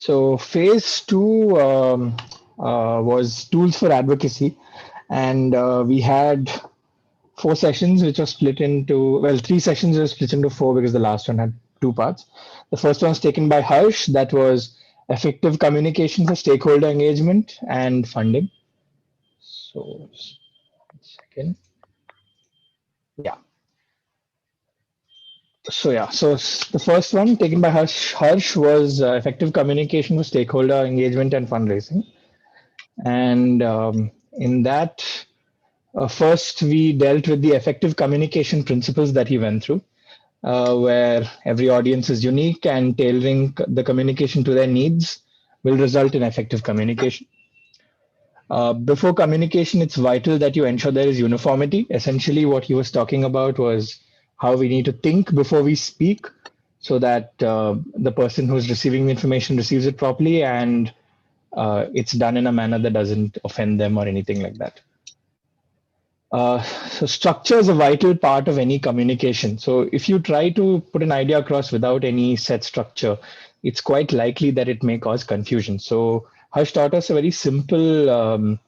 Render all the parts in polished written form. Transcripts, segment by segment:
So phase two was tools for advocacy, and we had four sessions which were split into, well, three sessions were split into four because the last one had two parts. The first one was taken by Harsh, that was effective communication for stakeholder engagement and funding. So, second. Yeah. So the first one taken by Harsh was effective communication for stakeholder engagement and fundraising. And in that, first we dealt with the effective communication principles that he went through, where every audience is unique and tailoring the communication to their needs will result in effective communication. Before communication, it's vital that you ensure there is uniformity. Essentially, what he was talking about was how we need to think before we speak so that the person who's receiving the information receives it properly and it's done in a manner that doesn't offend them or anything like that. So structure is a vital part of any communication. So if you try to put an idea across without any set structure, it's quite likely that it may cause confusion. So Harsh taught us a very simple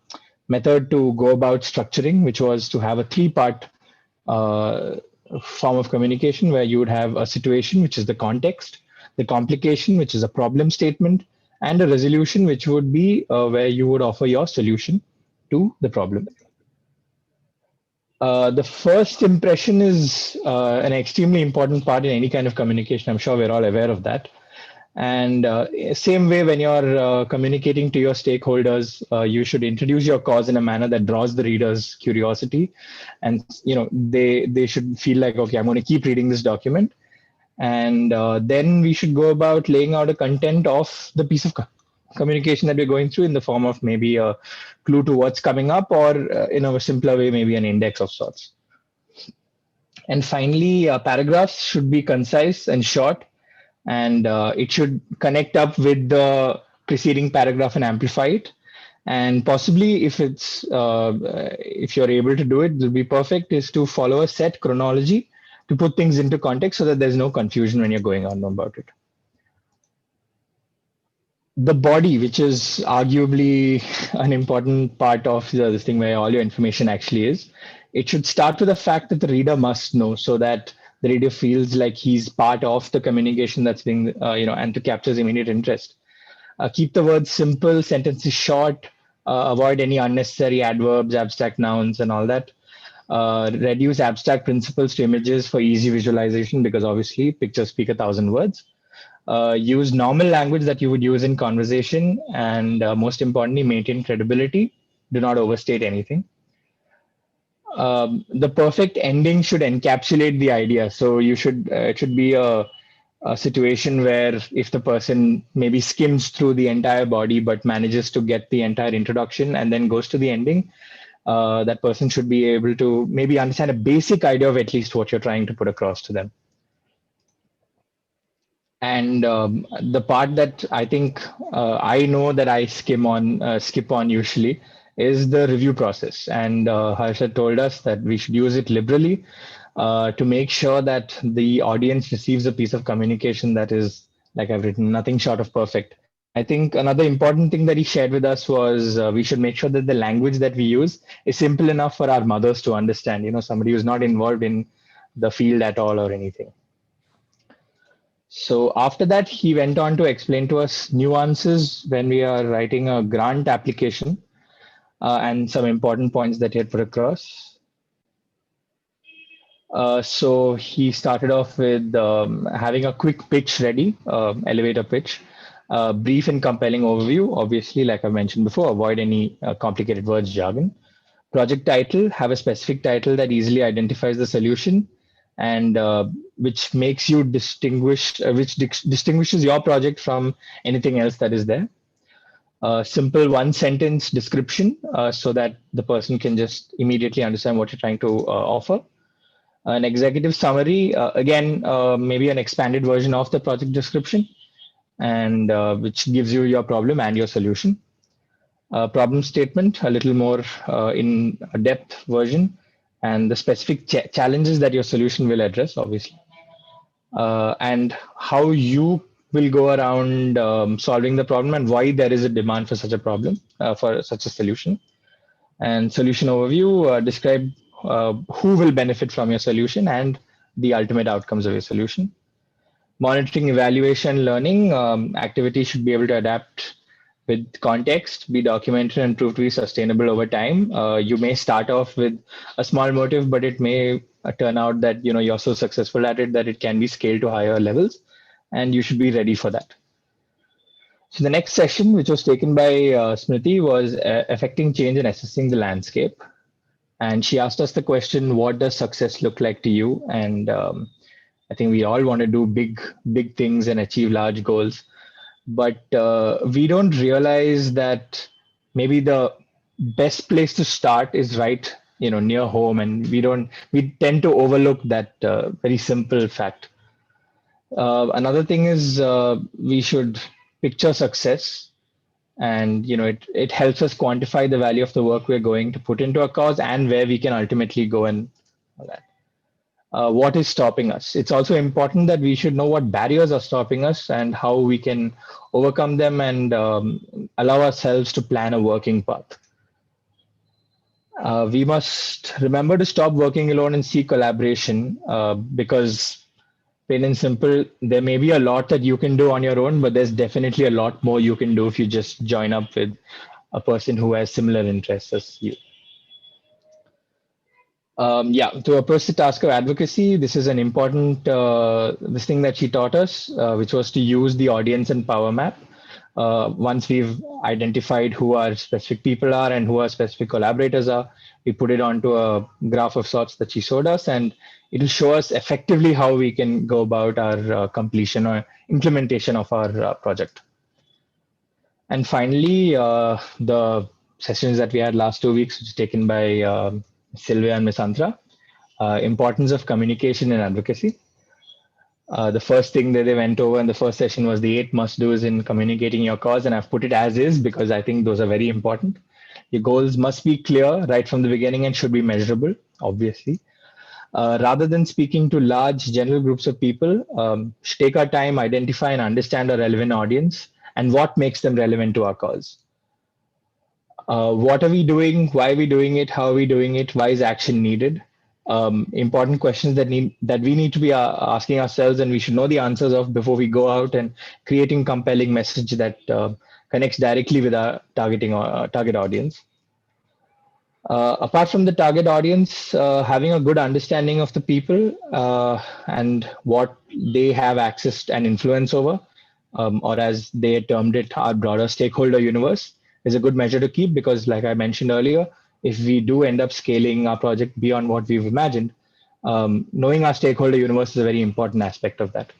method to go about structuring, which was to have a three-part form of communication where you would have a situation, which is the context, the complication, which is a problem statement, and a resolution, which would be where you would offer your solution to the problem. The first impression is an extremely important part in any kind of communication. I'm sure we're all aware of that. And same way, when you're communicating to your stakeholders, you should introduce your cause in a manner that draws the reader's curiosity, and they should feel like, okay, I'm going to keep reading this document, and then we should go about laying out a content of the piece of communication that we're going through in the form of maybe a clue to what's coming up, or in a simpler way, maybe an index of sorts. And finally, paragraphs should be concise and short, and it should connect up with the preceding paragraph and amplify it. And possibly, if you're able to do it, it'll be perfect, is to follow a set chronology to put things into context so that there's no confusion when you're going on about it. The body, which is arguably an important part of this thing where all your information actually is, it should start with the fact that the reader must know, so that the reader feels like he's part of the communication that's being, and to capture his immediate interest. Keep the words simple, sentences short, avoid any unnecessary adverbs, abstract nouns, and all that. Reduce abstract principles to images for easy visualization, because obviously pictures speak 1,000 words. Use normal language that you would use in conversation, and most importantly, maintain credibility. Do not overstate anything. The perfect ending should encapsulate the idea. So you should it should be a situation where if the person maybe skims through the entire body but manages to get the entire introduction and then goes to the ending, that person should be able to maybe understand a basic idea of at least what you're trying to put across to them. And the part that I think I know that I skip on usually is the review process. And Harsha told us that we should use it liberally to make sure that the audience receives a piece of communication that is, like I've written, nothing short of perfect. I think another important thing that he shared with us was we should make sure that the language that we use is simple enough for our mothers to understand, somebody who's not involved in the field at all or anything. So after that, he went on to explain to us nuances when we are writing a grant application and some important points that he had put across. So he started off with having a quick pitch ready, elevator pitch, brief and compelling overview. Obviously, like I mentioned before, avoid any complicated words, jargon. Project title, have a specific title that easily identifies the solution and which makes you distinguishes your project from anything else that is there. Simple one sentence description so that the person can just immediately understand what you're trying to offer. An executive summary, again, maybe an expanded version of the project description, and which gives you your problem and your solution. Problem statement, a little more in a depth version, and the specific challenges that your solution will address, obviously, and how you we'll go around solving the problem and why there is a demand for such a problem, for such a solution. And solution overview, describe who will benefit from your solution and the ultimate outcomes of your solution. Monitoring, evaluation, learning, activities should be able to adapt with context, be documented and prove to be sustainable over time. You may start off with a small motive, but it may turn out that you're so successful at it that it can be scaled to higher levels, and you should be ready for that. So the next session, which was taken by Smriti, was affecting change and assessing the landscape. And she asked us the question, what does success look like to you? And I think we all want to do big things and achieve large goals. But we don't realize that maybe the best place to start is right, near home. And we tend to overlook that very simple fact. Another thing is we should picture success, and it helps us quantify the value of the work we're going to put into a cause and where we can ultimately go and all that. What is stopping us? It's also important that we should know what barriers are stopping us and how we can overcome them and allow ourselves to plan a working path. We must remember to stop working alone and seek collaboration, because plain and simple, there may be a lot that you can do on your own, but there's definitely a lot more you can do if you just join up with a person who has similar interests as you. Yeah, to approach the task of advocacy, this is an important this thing that she taught us, which was to use the audience and power map. Once we've identified who our specific people are and who our specific collaborators are, we put it onto a graph of sorts that she showed us, and it will show us effectively how we can go about our completion or implementation of our project. And finally, the sessions that we had last 2 weeks, which was taken by Sylvia and Ms. Antra, importance of communication and advocacy. The first thing that they went over in the first session was the 8 must-dos in communicating your cause, and I've put it as is because I think those are very important. Your goals must be clear right from the beginning and should be measurable, obviously. Rather than speaking to large general groups of people, take our time, identify and understand our relevant audience and what makes them relevant to our cause. What are we doing? Why are we doing it? How are we doing it? Why is action needed? Important questions that we need to be asking ourselves, and we should know the answers of before we go out and creating compelling message that connects directly with our target audience. Apart from the target audience, having a good understanding of the people and what they have access and influence over, or as they termed it, our broader stakeholder universe, is a good measure to keep, because like I mentioned earlier, if we do end up scaling our project beyond what we've imagined, knowing our stakeholder universe is a very important aspect of that.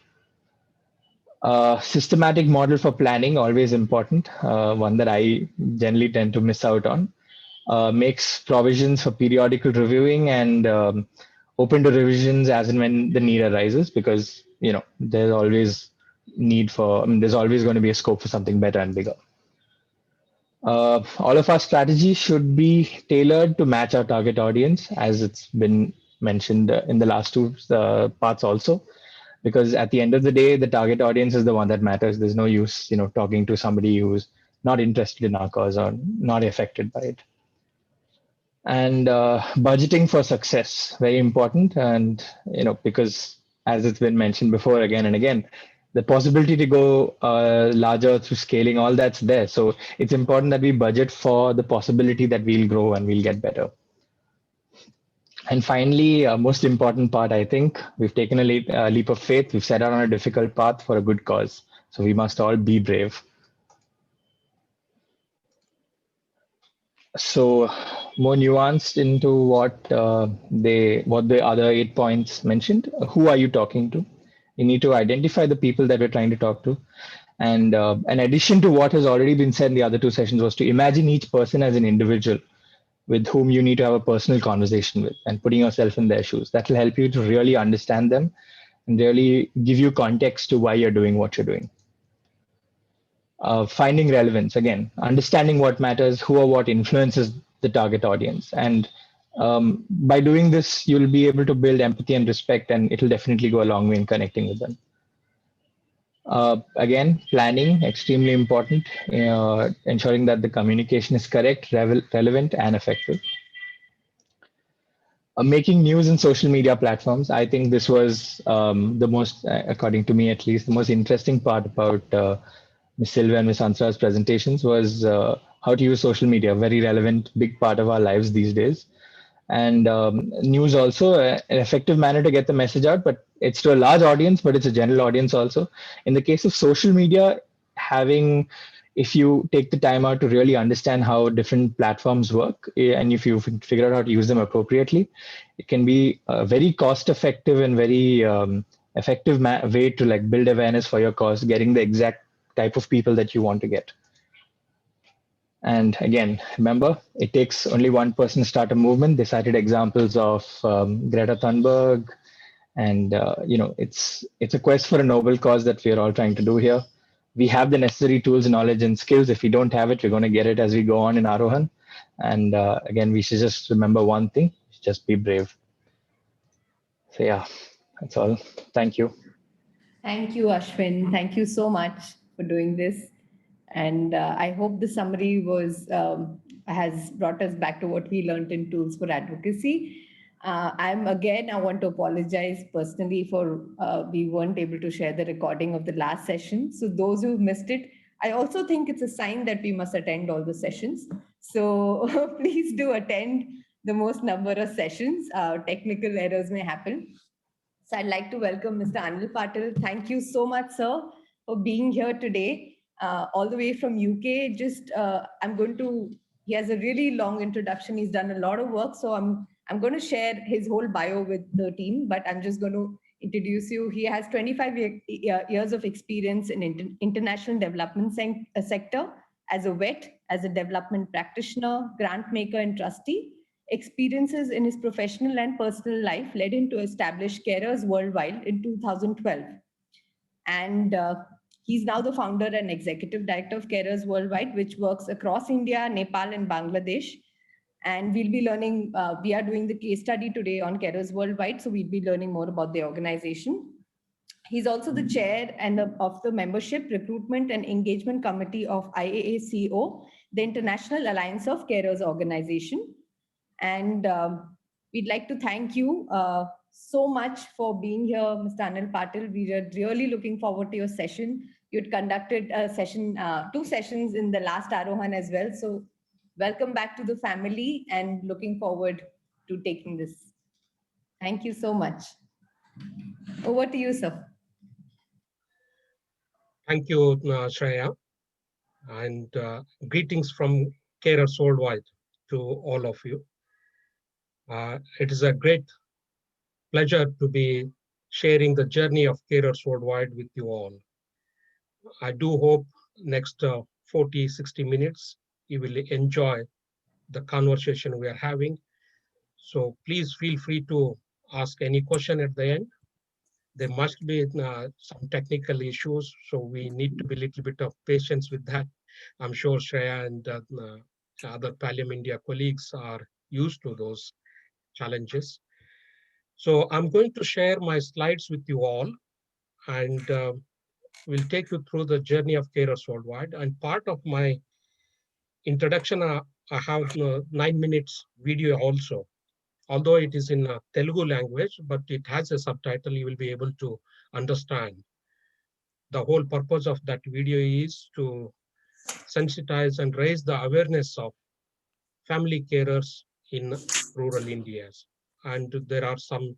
Systematic model for planning, always important, one that I generally tend to miss out on. Makes provisions for periodical reviewing and open to revisions as and when the need arises, because there's always there's always going to be a scope for something better and bigger. All of our strategies should be tailored to match our target audience, as it's been mentioned in the last 2 parts also, because at the end of the day, the target audience is the one that matters. There's no use, talking to somebody who's not interested in our cause or not affected by it. And budgeting for success, very important. And because as it's been mentioned before again and again, the possibility to go larger through scaling, all that's there. So it's important that we budget for the possibility that we'll grow and we'll get better. And finally, most important part, I think, we've taken a leap of faith. We've set out on a difficult path for a good cause. So we must all be brave. So more nuanced into what the other 8 points mentioned. Who are you talking to? You need to identify the people that we're trying to talk to. And in addition to what has already been said in the other 2 sessions, was to imagine each person as an individual with whom you need to have a personal conversation with, and putting yourself in their shoes. That will help you to really understand them and really give you context to why you're doing what you're doing. Finding relevance, again, understanding what matters, who or what influences the target audience. And by doing this, you'll be able to build empathy and respect, and it'll definitely go a long way in connecting with them. Again, planning, extremely important, ensuring that the communication is correct, relevant, and effective. Making news in social media platforms. I think this was the most, according to me at least, the most interesting part about Ms. Silva and Ms. Ansara's presentations was how to use social media, very relevant, big part of our lives these days. And news also, an effective manner to get the message out, but it's to a large audience, but it's a general audience also. In the case of social media, having if you take the time out to really understand how different platforms work and if you figure out how to use them appropriately, it can be a very cost effective and very effective way to like build awareness for your cause, getting the exact type of people that you want to get. And again, remember, it takes only one person to start a movement. They cited examples of Greta Thunberg, and it's a quest for a noble cause that we are all trying to do here. We have the necessary tools, knowledge, and skills. If we don't have it, we're going to get it as we go on in Aarohan. And again, we should just remember one thing: just be brave. So yeah, that's all. Thank you. Thank you, Ashwin. Thank you so much for doing this. And I hope the summary was has brought us back to what we learned in Tools for Advocacy. I want to apologize personally for we weren't able to share the recording of the last session. So those who missed it, I also think it's a sign that we must attend all the sessions. So please do attend the most number of sessions. Technical errors may happen. So I'd like to welcome Mr. Anil Patil. Thank you so much, sir, for being here today, all the way from UK. He has a really long introduction. He's done a lot of work. So I'm going to share his whole bio with the team, but I'm just going to introduce you. He has 25 years of experience in international development sector as a vet, as a development practitioner, grant maker, and trustee. Experiences in his professional and personal life led him to establish Carers Worldwide in 2012. And he's now the founder and executive director of Carers Worldwide, which works across India, Nepal, and Bangladesh. And we are doing the case study today on Carers Worldwide, so we'll be learning more about the organization. He's also the chair of the Membership, Recruitment and Engagement Committee of IAACO, the International Alliance of Carers Organization. And we'd like to thank you so much for being here, Mr. Anil Patil. We are really looking forward to your session. You'd conducted a session, 2 sessions in the last Aarohan as well. So welcome back to the family and looking forward to taking this. Thank you so much. Over to you, sir. Thank you, Shreya, and greetings from Carers Worldwide to all of you. It is a great pleasure to be sharing the journey of Carers Worldwide with you all. I do hope next 40, 60 minutes, you will enjoy the conversation we are having. So please feel free to ask any question at the end. There must be some technical issues, so we need to be a little bit of patience with that. I'm sure Shreya and other Pallium India colleagues are used to those challenges. So I'm going to share my slides with you all, and we'll take you through the journey of Carers Worldwide. And part of my introduction, I have 9 minutes video also. Although it is in Telugu language, but it has a subtitle, you will be able to understand. The whole purpose of that video is to sensitize and raise the awareness of family carers in rural India. And there are some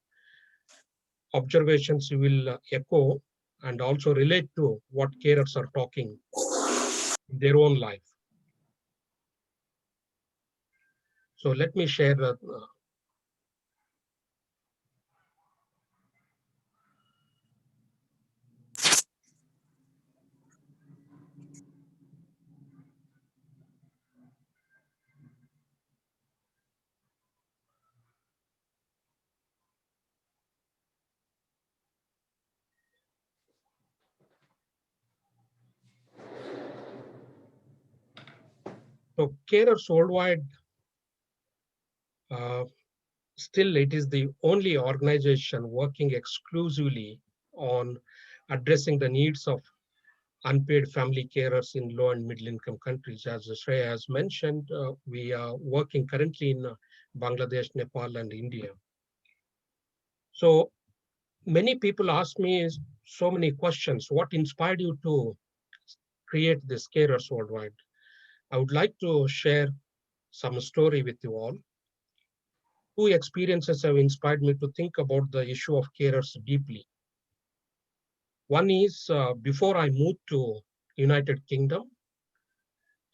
observations you will echo and also relate to what carers are talking in their own life. So let me share so Carers Worldwide, still it is the only organization working exclusively on addressing the needs of unpaid family carers in low and middle income countries. As Shreya has mentioned, we are working currently in Bangladesh, Nepal, and India. So many people ask me so many questions. What inspired you to create this carers worldwide? I would like to share some story with you all. Two experiences have inspired me to think about the issue of carers deeply. One is before I moved to United Kingdom,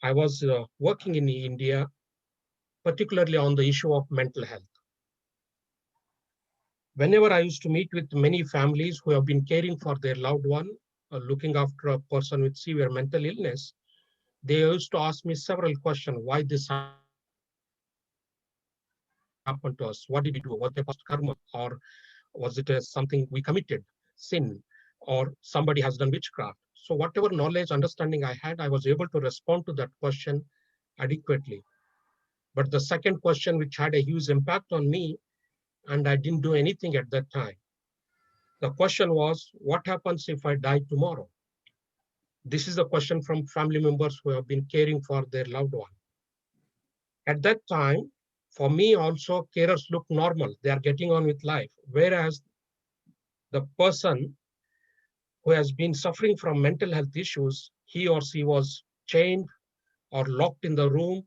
I was working in India, particularly on the issue of mental health. Whenever I used to meet with many families who have been caring for their loved one, looking after a person with severe mental illness, they used to ask me several questions. Why this happened to us? What did we do? Was it a past karma? Or was it something we committed, sin, or somebody has done witchcraft? So whatever knowledge, understanding I had, I was able to respond to that question adequately. But the second question, which had a huge impact on me, and I didn't do anything at that time. The question was, what happens if I die tomorrow? This is a question from family members who have been caring for their loved one. At that time, for me also, carers look normal. They are getting on with life. Whereas the person who has been suffering from mental health issues, he or she was chained or locked in the room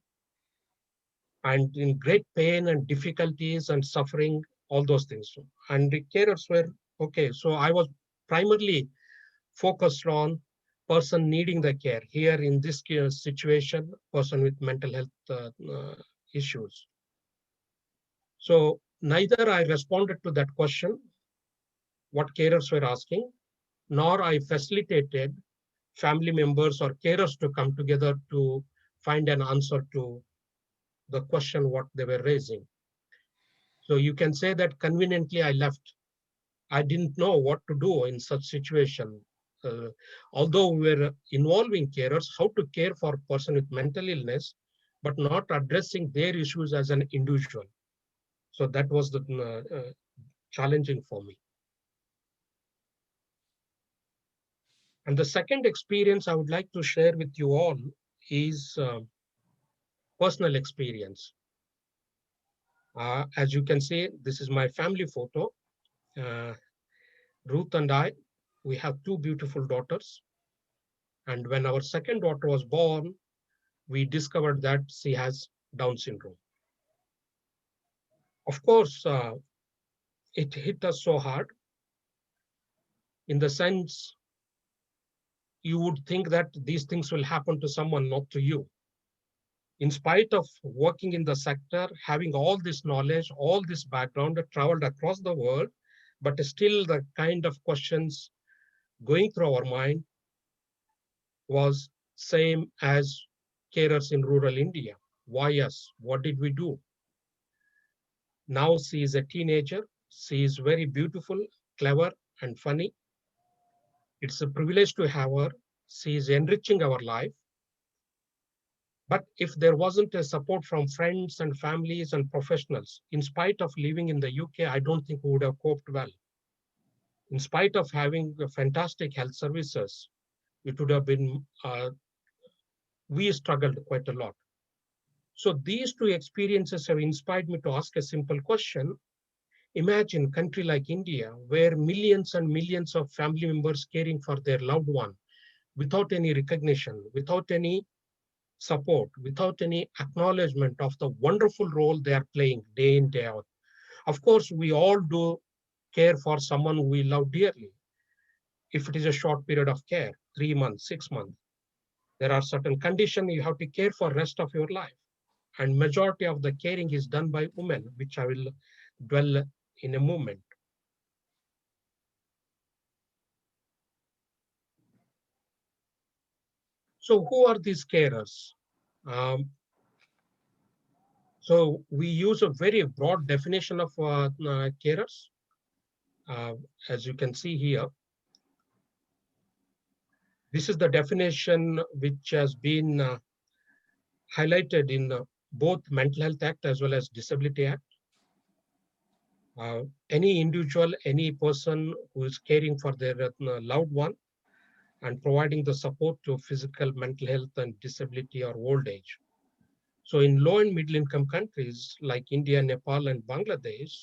and in great pain and difficulties and suffering, all those things. And the carers were okay. So I was primarily focused on person needing the care. Here in this situation, person with mental health issues. So neither I responded to that question, what carers were asking, nor I facilitated family members or carers to come together to find an answer to the question what they were raising. So you can say that conveniently I left. I didn't know what to do in such situation. Uh, Although we were involving carers, how to care for a person with mental illness, but not addressing their issues as an individual. So that was the challenging for me. And the second experience I would like to share with you all is personal experience. As you can see, this is my family photo. Uh, Ruth and I, we have two beautiful daughters. And when our second daughter was born, we discovered that she has Down syndrome. Of course, it hit us so hard in the sense you would think that these things will happen to someone, not to you. In spite of working in the sector, having all this knowledge, all this background, traveled across the world, but still the kind of questions going through our mind was same as carers in rural India. Why us? What did we do? Now she is a teenager. She is very beautiful, clever, and funny. It's a privilege to have her. She is enriching our life. But if there wasn't a support from friends and families and professionals, in spite of living in the UK, I don't think we would have coped well. In spite of having fantastic health services, it would have been, we struggled quite a lot. So these two experiences have inspired me to ask a simple question. Imagine a country like India, where millions and millions of family members caring for their loved one without any recognition, without any support, without any acknowledgement of the wonderful role they are playing day in, day out. Of course, we all do care for someone we love dearly. If it is a short period of care, 3 months, 6 months, there are certain conditions you have to care for the rest of your life. And majority of the caring is done by women, which I will dwell in a moment. So who are these carers? Um, so we use a very broad definition of carers. Uh, as you can see here, this is the definition which has been highlighted in both Mental Health Act as well as Disability Act. Any individual, any person who is caring for their loved one and providing the support to physical, mental health, and disability or old age. So in low and middle income countries like India, Nepal, and Bangladesh,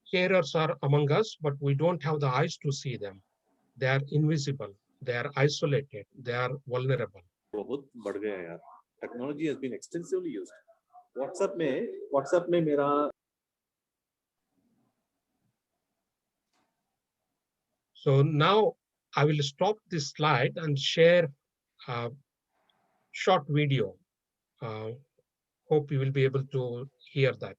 carers are among us, but we don't have the eyes to see them. They are invisible, they are isolated, they are vulnerable. बहुत बढ़ गया यार. Technology has been extensively used. WhatsApp में मेरा So now I will stop this slide and share a short video. Hope you will be able to hear that.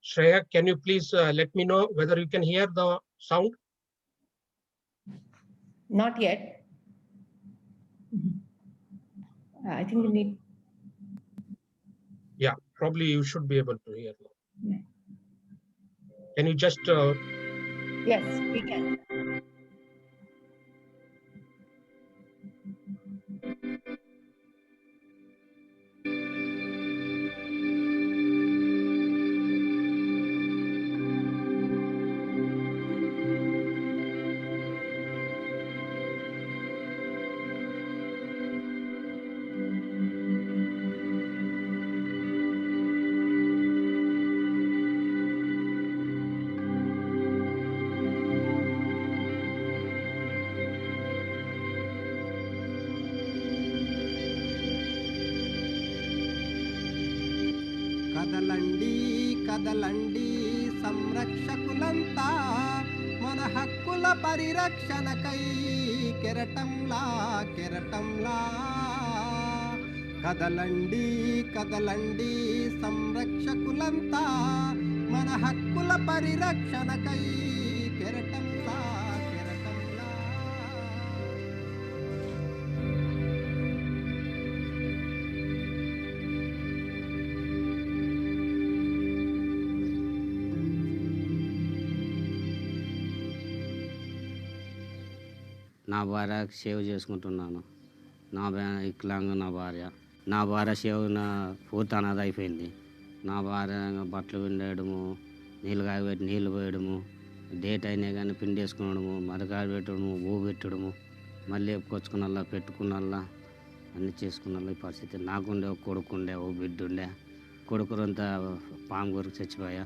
Shreya, can you please let me know whether you can hear the sound? Not yet. I think you need. Yeah, probably you should be able to hear now. Yeah. Can you just Yes, we can. కదలండి కదలండి సంరక్షకులంతా మన హక్కుల పరిరక్షణకై కెరటంలా కెరటంలా కదలండి కదలండి సంరక్షకులంతా మన హక్కుల పరిరక్షణకై కెరటంలా కెరటంలా. నా భార్య సేవ్ చేసుకుంటున్నాను. వికలాంగ నా భార్య సేవ్ పూర్తి అనాథ అయిపోయింది. నా భార్య బట్టలు పిండేయడము, నీళ్ళు కాగబెట్టి నీళ్ళు పోయడము, డేట్ అయినా కానీ పిండేసుకునడము, మరకాయ పెట్టడము, ఊ పెట్టడము, మళ్ళీ కొచ్చుకున్నల్లా పెట్టుకున్నల్లా అన్నీ చేసుకున్నల్లా ఈ పరిస్థితి. నాకుండే ఒక కొడుకు ఉండే, ఒక బిడ్డ ఉండే. కొడుకురంతా పాము కొరకు చచ్చిపోయా.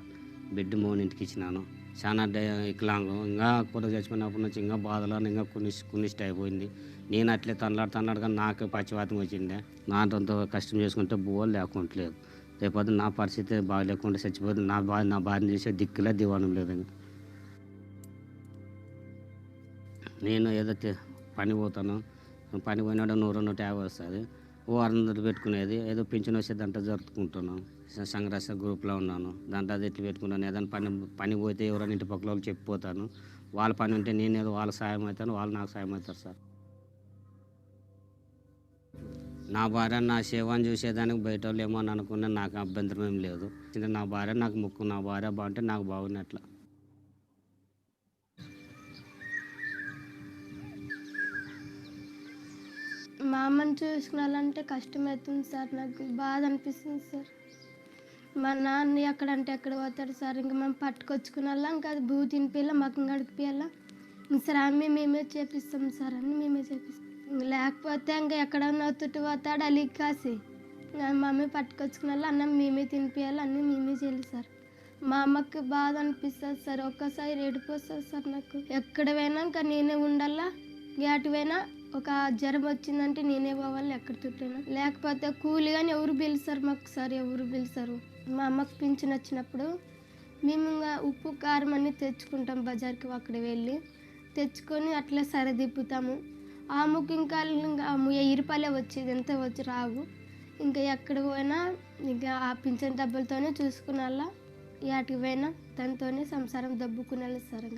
బిడ్డ మోని ఇంటికి ఇచ్చినాను. చాలా వికలాంగం. ఇంకా కొడుకు చచ్చిపోయినప్పటి నుంచి ఇంకా బాధలో ఇంకా కునిష్ట అయిపోయింది. నేను అట్లే తనలాడుగా నాకు పచ్చివాతం వచ్చిండే. నాతో కష్టం చేసుకుంటే బువ్వలు లేకుంటలేదు. రేపొద్దు నా పరిస్థితి బాగాలేకుండా చచ్చిపోతే నా భార్యను చేసే దిక్కులే దివాణం లేదు. నేను ఏదో పని పోతాను, పని పోయినాడు 100-150 వస్తుంది. ఓ 600 పెట్టుకునేది, ఏదో పింఛన్ వచ్చే దాంట్లో జరుపుకుంటున్నాను. సంఘరాశ గ్రూప్లో ఉన్నాను, దాంట్లో అది ఎట్లు పెట్టుకున్నాను. ఏదైనా పని పోతే ఎవరైనా ఇంటి పక్కల వాళ్ళు చెప్పిపోతాను. వాళ్ళ పని ఉంటే నేను ఏదో వాళ్ళ సాయం అవుతాను, వాళ్ళు నాకు సాయం అవుతారు సార్. నా భార్య నా సేవను చూసేదానికి బయట వాళ్ళు ఏమో అని అనుకున్నా, నాకు అభ్యంతరం ఏం లేదు. నా భార్య నాకు ముక్కు, నా భార్య బాగుంటే నాకు బాగున్నట్ల. మా అమ్మని చూసుకున్నాలంటే కష్టమవుతుంది సార్. నాకు బాధ అనిపిస్తుంది సార్. మా నాన్న ఎక్కడంటే ఎక్కడ పోతాడు సార్. ఇంకా మేము పట్టుకొచ్చుకున్నా, ఇంకా అది భూ తినిపియాలా, మాకు గడిపియాలా. సార్ అన్నీ మేమే చేపిస్తాం సార్, అన్నీ మేమే చేపిస్తాం. లేకపోతే ఇంకా ఎక్కడన్నా తుట్టు పోతాడు అలి కాసి, మా అమ్మ పట్టుకొచ్చుకున్నా అన్నం మేమే తినిపియాలి, అన్నీ మేమే చేయాలి సార్. మా అమ్మకి బాధ అనిపిస్తుంది సార్. ఒక్కసారి ఏడిపోతుంది సార్ నాకు. ఎక్కడ పోయినా ఇంకా నేనే ఉండాలా. ఎటు పోయినా ఒక జ్వరం వచ్చిందంటే నేనే పోవాలి, ఎక్కడ తుట్టినా. లేకపోతే కూలి కానీ ఎవరు పిలుస్తారు మాకు సార్, ఎవరు పిలుస్తారు. మా అమ్మకు పింఛన్ వచ్చినప్పుడు మేము ఇంకా ఉప్పు కారం అన్నీ తెచ్చుకుంటాం బజార్కి. అక్కడ వెళ్ళి తెచ్చుకొని అట్లా సరిదిప్పుతాము. ఆమెకు ఇంకా 1000 రూపాయలే వచ్చేది, ఎంత వచ్చి రావు. ఇంకా ఎక్కడ పోయినా ఇంకా ఆ పింఛన్ డబ్బులతోనే చూసుకునేలా, ఎటుకు పోయినా దాంతోనే సంసారం దబ్బుకునేలా సార్.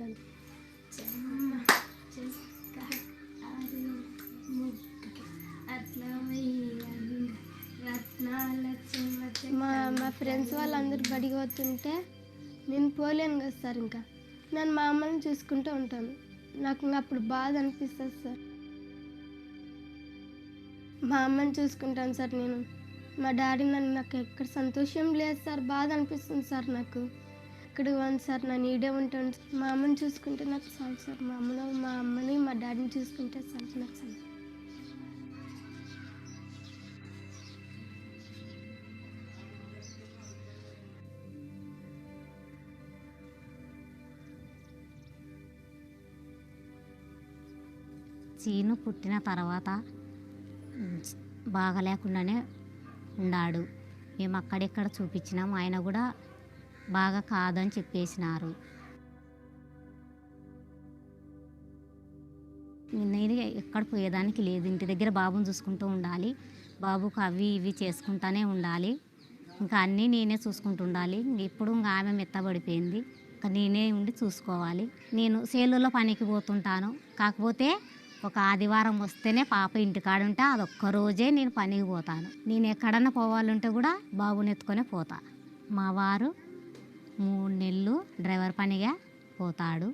అట్లా మా మా ఫ్రెండ్స్ వాళ్ళందరూ బడికి పోతుంటే నేను పోలేను కదా సార్, ఇంకా నేను మా అమ్మని చూసుకుంటూ ఉంటాను. నాకు ఇంకా అప్పుడు బాధ అనిపిస్తుంది సార్. మా అమ్మని చూసుకుంటాను సార్ నేను. మా డాడీ నాకు ఎక్కడ సంతోషం లేదు సార్, బాధ అనిపిస్తుంది సార్. నాకు ఇక్కడికి పోను సార్, నన్ను ఈడే ఉంటాను. మా అమ్మని చూసుకుంటే నాకు చాలు సార్. మా అమ్మని మా డాడీని చూసుకుంటే చాలు నాకు చాలు. చీను పుట్టిన తర్వాత బాగా లేకుండానే ఉన్నాడు. మేము అక్కడెక్కడ చూపించినాము, ఆయన కూడా బాగా కాదని చెప్పేసినారు. నేను ఎక్కడ పోయేదానికి లేదు, ఇంటి దగ్గర బాబుని చూసుకుంటూ ఉండాలి, బాబుకు అవి ఇవి చేసుకుంటూనే ఉండాలి. ఇంకా అన్నీ నేనే చూసుకుంటూ ఉండాలి. ఇప్పుడు ఇంకా ఆమె మెత్తబడిపోయింది, ఇంకా నేనే ఉండి చూసుకోవాలి. నేను సేలులో పనికి పోతుంటాను, కాకపోతే ఒక ఆదివారం వస్తేనే పాప ఇంటికాడ ఉంటే అదొక్క రోజే నేను పనికి పోతాను. నేను ఎక్కడన్నా పోవాలంటే కూడా బాబుని ఎత్తుకొనే పోతా. మా వారు 3 నెలలు డ్రైవర్ పనిగా పోతాడు.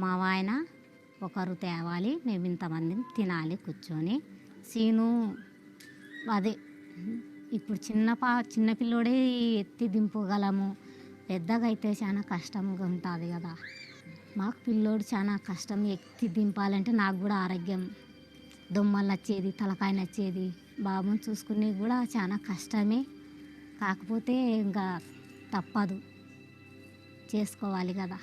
మా ఆయన ఒకరు తేవాలి, మేము ఇంతమంది తినాలి కూర్చొని. సీను అదే ఇప్పుడు చిన్న పిల్లోడే ఎత్తి దింపగలము, పెద్దగా అయితే చాలా కష్టంగా ఉంటుంది కదా. మాకు పిల్లోడు చాలా కష్టం, ఎత్తి దింపాలంటే నాకు కూడా ఆరోగ్యం దొమ్మలు నచ్చేది, తలకాయ నచ్చేది. బాబుని చూసుకునే కూడా చాలా కష్టమే, కాకపోతే ఇంకా తప్పదు, చేసుకోవాలి కదా.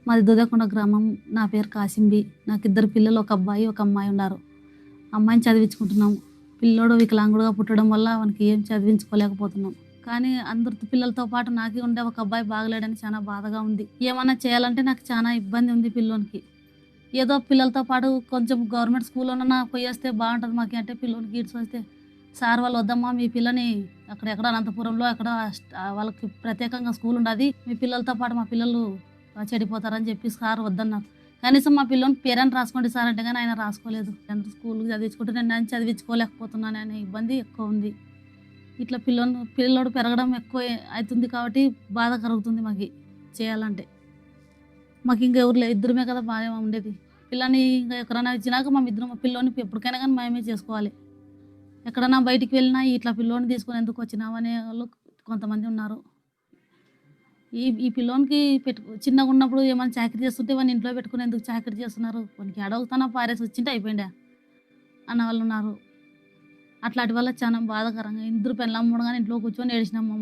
మాది దొదకొండ గ్రామం. నా పేరు కాసింబి. నాకు 2 పిల్లలు, ఒక అబ్బాయి ఒక అమ్మాయి ఉన్నారు. అమ్మాయిని చదివించుకుంటున్నాము. పిల్లోడు వికలాంగుడుగా పుట్టడం వల్ల వానికి ఏం చదివించుకోలేకపోతున్నాం. కానీ అందరి పిల్లలతో పాటు నాకే ఉండే ఒక అబ్బాయి బాగలేడని చాలా బాధగా ఉంది. ఏమన్నా చేయాలంటే నాకు చాలా ఇబ్బంది ఉంది పిల్లోనికి. ఏదో పిల్లలతో పాటు కొంచెం గవర్నమెంట్ స్కూల్లోనన్నా పోయేస్తే బాగుంటుంది మాకు అంటే, పిల్లోనికి గిడ్స్ వస్తే సార్ వాళ్ళు వద్దమ్మా మీ పిల్లని అక్కడెక్కడ అనంతపురంలో ఎక్కడ వాళ్ళకి ప్రత్యేకంగా స్కూల్ ఉండదు, మీ పిల్లలతో పాటు మా పిల్లలు చెడిపోతారని చెప్పి సార్ వద్దన్నారు. కనీసం మా పిల్లని పేరెంట్ రాసుకోండి సార్ అంటే కానీ ఆయన రాసుకోలేదు. స్కూల్కి చదివించుకుంటే నేను చదివించుకోలేకపోతున్నాను అనే ఇబ్బంది ఎక్కువ ఉంది. ఇట్లా పిల్లోడు పెరగడం ఎక్కువ అవుతుంది కాబట్టి బాధ కలుగుతుంది మాకు చేయాలంటే. మాకు ఇంకా ఎవరు లేదు, ఇద్దరమే కదా బాగా ఉండేది. పిల్లని ఇంకా ఎక్కడైనా ఇచ్చినాక మా పిల్లోని ఎప్పటికైనా కానీ మేమే చేసుకోవాలి. ఎక్కడైనా బయటికి వెళ్ళినా ఇట్లా పిల్లోని తీసుకొని ఎందుకు వచ్చినామనే వాళ్ళు కొంతమంది ఉన్నారు. ఈ పిల్లోనికి చిన్నగా ఉన్నప్పుడు ఏమైనా చాకరీ చేస్తుంటే వాడిని ఇంట్లో పెట్టుకుని ఎందుకు చాకరీ చేస్తున్నారు, వానికి అడవుతానా పారేసి వచ్చింటే అయిపోయిందా అన్న వాళ్ళు ఉన్నారు. అట్లాంటి వల్ల చాలా బాధాకరంగా 2 పెళ్ళమ్ముడు కానీ ఇంట్లో కూర్చొని ఏడిచినాము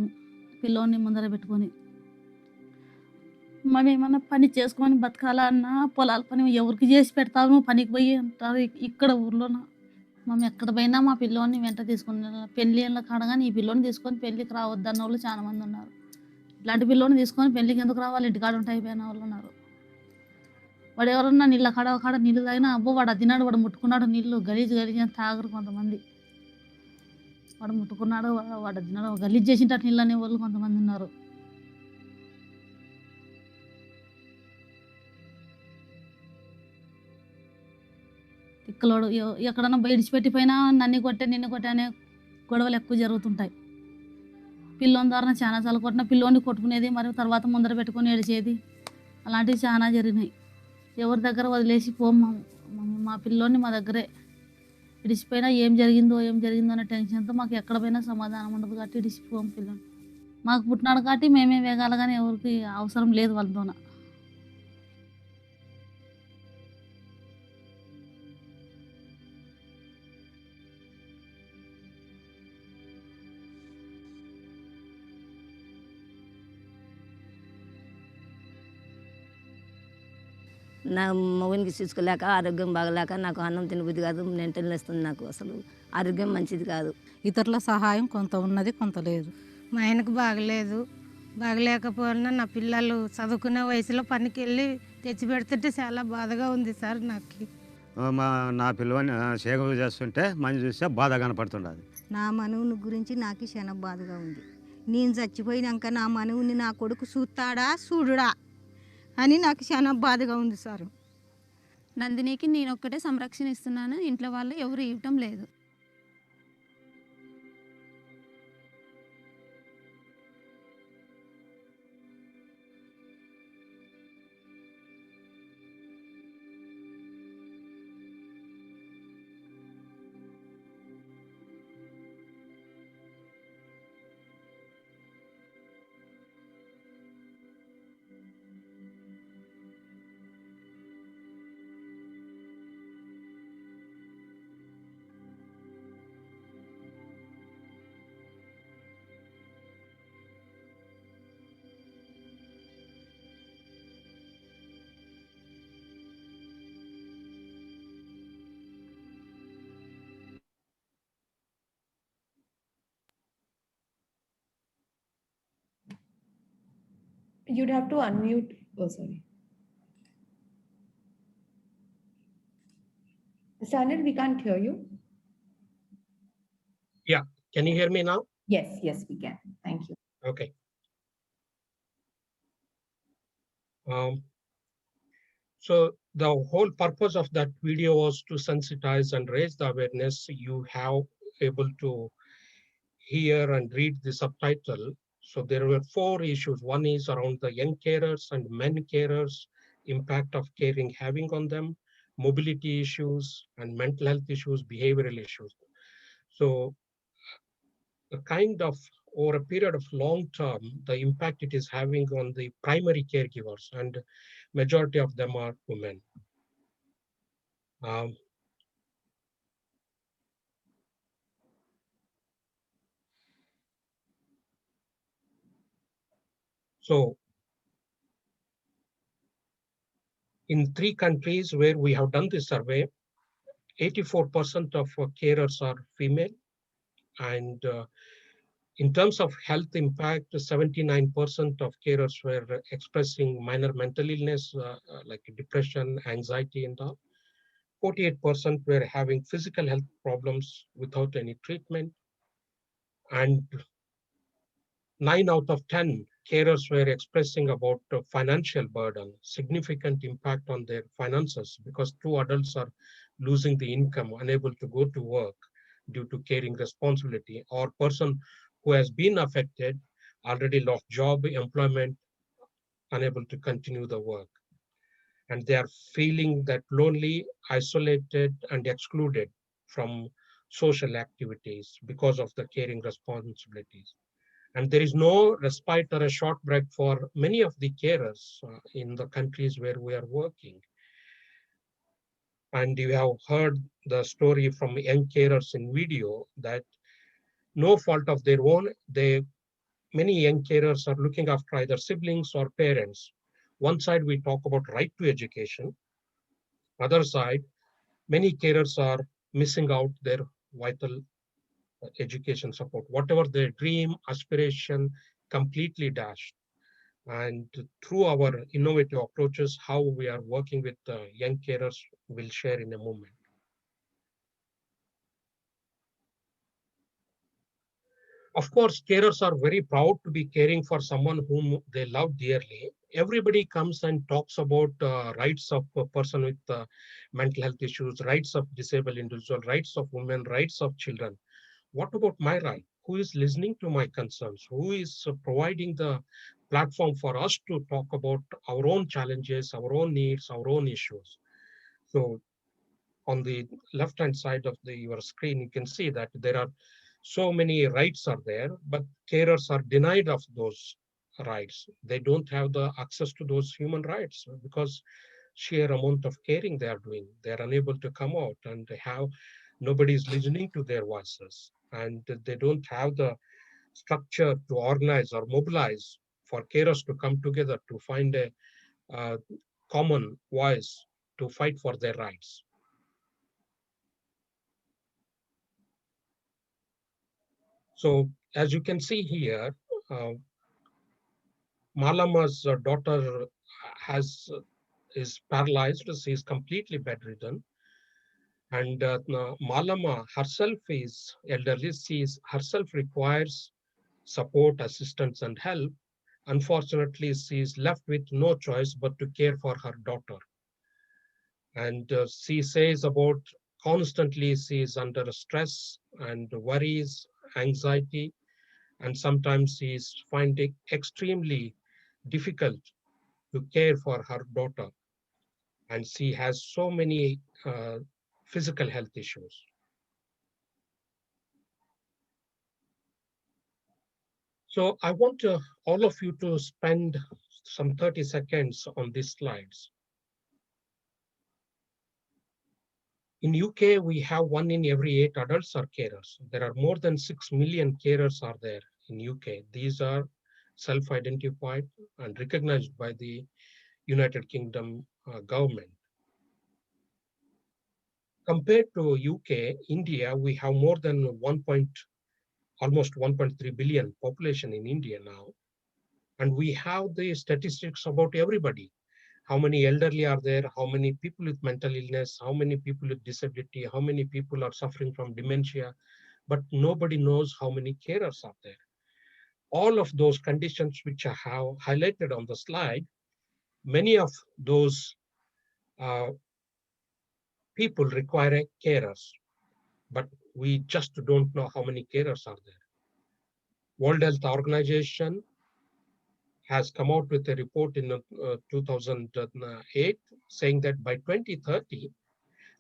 పిల్లోని ముందర పెట్టుకొని. మనం ఏమన్నా పని చేసుకొని బతకాలన్నా పొలాల పని ఎవరికి చేసి పెడతాము, పనికి పోయి అంటారు ఇక్కడ ఊర్లోన. మేము ఎక్కడ పోయినా మా పిల్లోని వెంట తీసుకుని పెళ్ళిళ్ళ కాడ కానీ ఈ పిల్లోని తీసుకొని పెళ్ళికి రావద్దన్న వాళ్ళు చాలా మంది ఉన్నారు. ఇట్లాంటి పిల్లోని తీసుకొని పెళ్ళికి ఎందుకు రావాలి, ఇంటికాడ ఉంటే అయిపోయిన వాళ్ళు ఉన్నారు. వాడు ఎవరన్నా నీళ్ళ కాడ నీళ్ళు తాగినా అబ్బో వాడు తిన్నాడు, వాడు ముట్టుకున్నాడు నీళ్ళు గలీజ్ అని తాగరు కొంతమంది. వాడు ముట్టుకున్నాడు, వాడు తిన్నాడు గలీజ్ చేసింటారు నీళ్ళు అనే వాళ్ళు కొంతమంది ఉన్నారు. తిక్కలోడు ఎక్కడన్నా బయటిపెట్టిపోయినా నిన్ను కొట్టే అనే గొడవలు ఎక్కువ జరుగుతుంటాయి. పిల్లోని ద్వారా చాలా సార్లు కొట్టిన పిల్లోని కొట్టుకునేది, మరియు తర్వాత ముందర పెట్టుకొని ఏడిచేది, అలాంటివి చాలా జరిగినాయి. ఎవరి దగ్గర వదిలేసి పోము, మా పిల్లోని మా దగ్గరే ఇడిచిపోయినా ఏం జరిగిందో అనే టెన్షన్తో మాకు ఎక్కడ పోయినా సమాధానం ఉండదు కాబట్టి ఇడిచిపోము పిల్లోని. మాకు పుట్టినాడు కాబట్టి మేమే వేగాలి కానీ ఎవరికి అవసరం లేదు వాళ్ళతోన. నా మగనికి చూసుకోలేక ఆరోగ్యం బాగలేక నాకు అన్నం తినబుద్ధి కాదు, మెంటల్ వస్తుంది నాకు, అసలు ఆరోగ్యం మంచిది కాదు. ఇతరుల సహాయం కొంత ఉన్నది కొంత లేదు. మా ఆయనకు బాగలేకపోయినా నా పిల్లలు చదువుకునే వయసులో పనికి వెళ్ళి తెచ్చి పెడుతుంటే చాలా బాధగా ఉంది సార్. నాకు నా పిల్లవాడిని సేవ చేస్తుంటే మంచి చూస్తే బాధ కనపడుతుండదు. నా మనవుని గురించి నాకు చాలా బాధగా ఉంది. నేను చచ్చిపోయినాక నా మనవుని నా కొడుకు చూస్తాడా చూడుడా అని నాకు చాలా బాధగా ఉంది సార్. నందినికి నేను ఒక్కటే సంరక్షణ ఇస్తున్నాను, ఇంట్లో వాళ్ళు ఎవరు ఇవ్వటం లేదు. You'd have to unmute. Oh, sorry. Mr. Anil, we can't hear you. Yeah, can you hear me now? Yes, we can. Thank you. Okay. So the whole purpose of that video was to sensitize and raise the awareness. You have able to hear and read the subtitle. So there were 4 issues. One is around the young carers and men carers, impact of caring having on them, mobility issues and mental health issues, behavioral issues. So a kind of over a period of long term, the impact it is having on the primary caregivers, and majority of them are women. So in 3 countries where we have done this survey, 84% of carers are female, and in terms of health impact, 79% of carers were expressing minor mental illness like depression, anxiety, and all. 48% were having physical health problems without any treatment, and 9 out of 10 carers were expressing about financial burden, significant impact on their finances, because 2 adults are losing the income, unable to go to work due to caring responsibility, or person who has been affected already lost job, employment, unable to continue the work. And they are feeling that lonely, isolated, and excluded from social activities because of the caring responsibilities. And there is no respite or a short break for many of the carers in the countries where we are working. And you have heard the story from young carers in video that no fault of their own, many young carers are looking after either siblings or parents. One side we talk about right to education. Other side, many carers are missing out their vital education support. Whatever their dream, aspiration, completely dashed. And through our innovative approaches, how we are working with young carers, we'll share in a moment. Of course, carers are very proud to be caring for someone whom they love dearly. Everybody comes and talks about rights of a person with mental health issues, rights of disabled individual, rights of women, rights of children. What about my right? Who is listening to my concerns? Who is providing the platform for us to talk about our own challenges, our own needs, our own issues? So on the left-hand side of your screen, you can see that there are so many rights are there, but carers are denied of those rights. They don't have the access to those human rights because sheer amount of caring they are doing. They are unable to come out, and they have nobody is listening to their voices, and they don't have the structure to organize or mobilize for carers to come together to find a common voice to fight for their rights. So as you can see here, Malama's daughter is paralyzed. She is completely bedridden. And Malama herself is elderly. She herself requires support, assistance, and help. Unfortunately, she is left with no choice but to care for her daughter. And she says about constantly she is under stress and worries, anxiety, and sometimes she is finding extremely difficult to care for her daughter. And she has so many physical health issues. So I want all of you to spend some 30 seconds on these slides. In UK, we have 1 in every 8 adults are carers. There are more than 6 million carers are there in UK. These are self-identified and recognized by the United Kingdom government. Compared to UK, India, we have more than almost 1.3 billion population in India now. And we have the statistics about everybody. How many elderly are there? How many people with mental illness? How many people with disability? How many people are suffering from dementia? But nobody knows how many carers are there. All of those conditions which I have highlighted on the slide, many of those people require carers, but we just don't know how many carers are there. World Health Organization has come out with a report in 2008 saying that by 2030,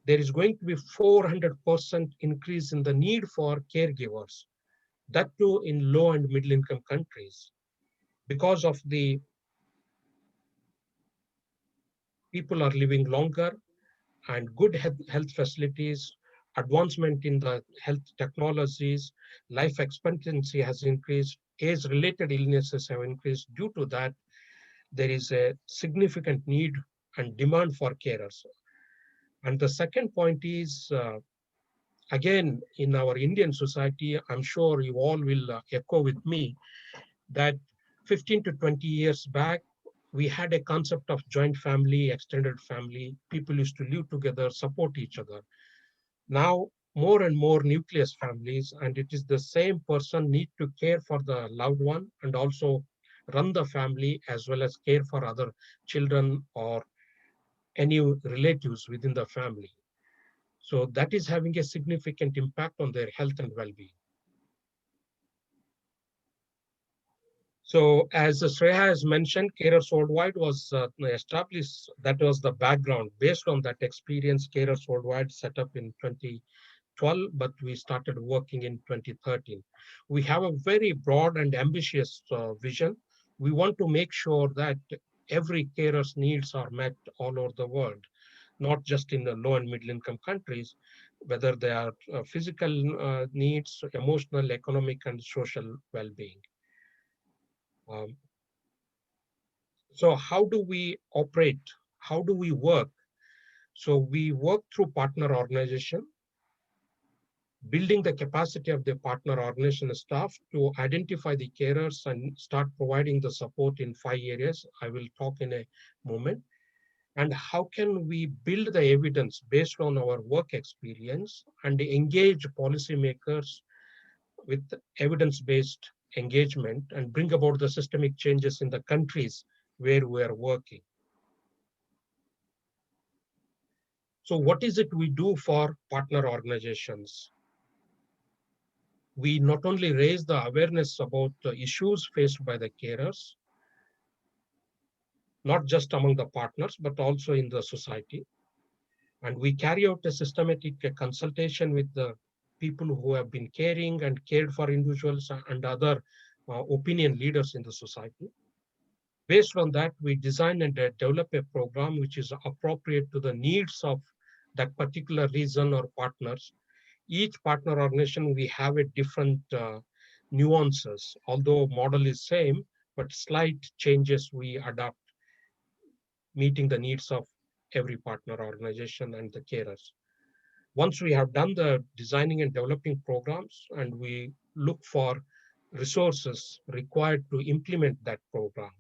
there is going to be 400% increase in the need for caregivers, that too in low and middle income countries, because of the people are living longer and good health facilities, advancement in the health technologies, life expectancy has increased, age-related illnesses have increased. Due to that, there is a significant need and demand for carers. And the second point is, again, in our Indian society, I'm sure you all will echo with me, that 15 to 20 years back, we had a concept of joint family, extended family. People used to live together, support each other. Now, more and more nucleus families, and it is the same person need to care for the loved one and also run the family as well as care for other children or any relatives within the family. So that is having a significant impact on their health and well-being. So as Shreya has mentioned, Carers Worldwide was established. That was the background. Based on that experience, Carers Worldwide set up in 2012, but we started working in 2013. We have a very broad and ambitious vision. We want to make sure that every carer's needs are met all over the world, not just in the low and middle income countries, whether they are physical needs, emotional, economic, and social well-being. So how do we operate? How do we work? So we work through partner organization, building the capacity of the partner organization staff to identify the carers and start providing the support in 5 areas. I will talk in a moment. And how can we build the evidence based on our work experience and engage policymakers with evidence-based engagement and bring about the systemic changes in the countries where we are working. So what is it we do for partner organizations? We not only raise the awareness about the issues faced by the carers, not just among the partners, but also in the society. And we carry out a systematic consultation with the people who have been caring and cared for individuals and other opinion leaders in the society. Based on that, we design and develop a program which is appropriate to the needs of that particular region or partners. Each partner organization, we have a different nuances, although model is same, but slight changes we adopt, meeting the needs of every partner organization and the carers. Once we have done the designing and developing programs, and we look for resources required to implement that program,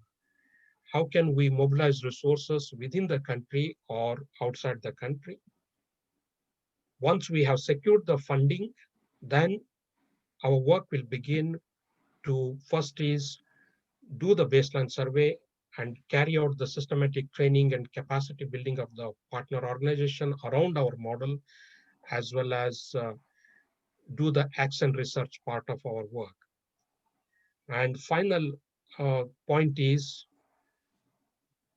how can we mobilize resources within the country or outside the country? Once we have secured the funding, then our work will begin to first is do the baseline survey and carry out the systematic training and capacity building of the partner organization around our model, as well as do the action research part of our work. And final point is,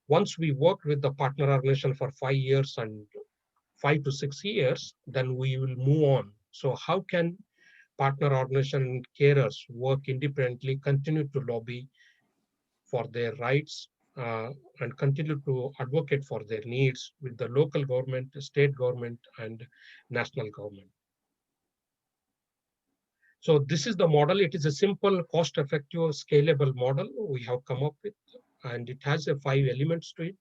once we work with the partner organization for 5 years and 5 to 6 years, then we will move on. So how can partner organization and carers work independently, continue to lobby for their rights, and continue to advocate for their needs with the local government, state government, and national government. So this is the model. It is a simple, cost-effective, scalable model we have come up with, and it has 5 elements to it,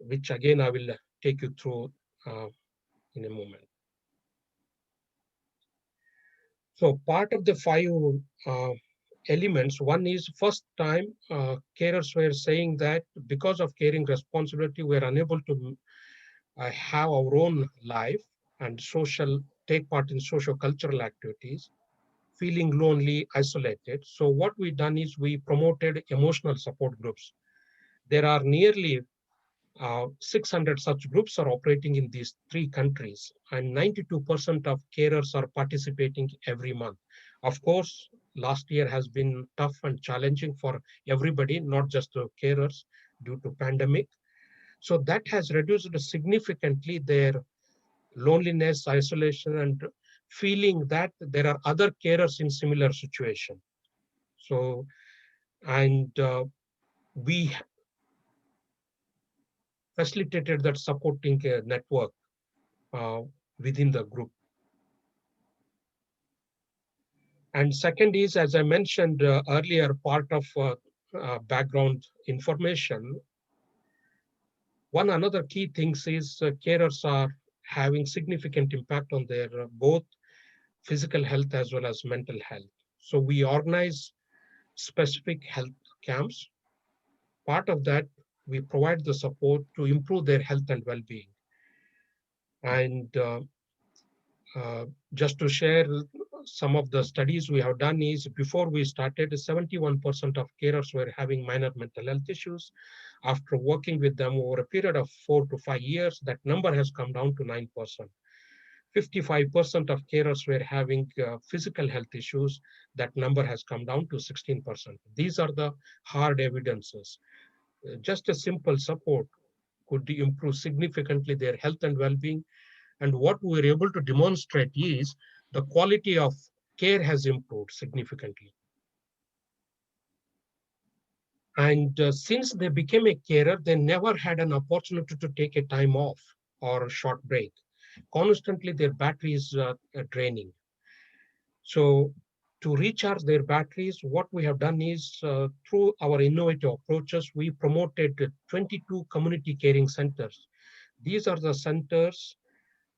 which again I will take you through in a moment. So part of the 5 elements, one is first time carers were saying that because of caring responsibility, we're unable to have our own life and take part in social cultural activities, feeling lonely, isolated. So what we done is we promoted emotional support groups. There are nearly 600 such groups are operating in these 3 countries, and 92% of carers are participating every month. Of course, last year has been tough and challenging for everybody, not just the carers due to pandemic. So that has reduced significantly their loneliness, isolation, and feeling that there are other carers in similar situation. So, and we facilitated that supporting network within the group. And second is, as I mentioned earlier, part of background information. One another key things is carers are having significant impact on their both physical health as well as mental health. So we organize specific health camps. Part of that, we provide the support to improve their health and well-being. And just to share some of the studies we have done is, before we started, 71% of carers were having minor mental health issues. After working with them over a period of 4 to 5 years, that number has come down to 9%. 55% of carers were having physical health issues. That number has come down to 16%. These are the hard evidences. Just a simple support could improve significantly their health and well-being. And what we were able to demonstrate is the quality of care has improved significantly. And since they became a carer, they never had an opportunity to take a time off or a short break. Constantly, their battery is draining. So to recharge their batteries, what we have done is through our innovative approaches, we promoted 22 community caring centers. These are the centers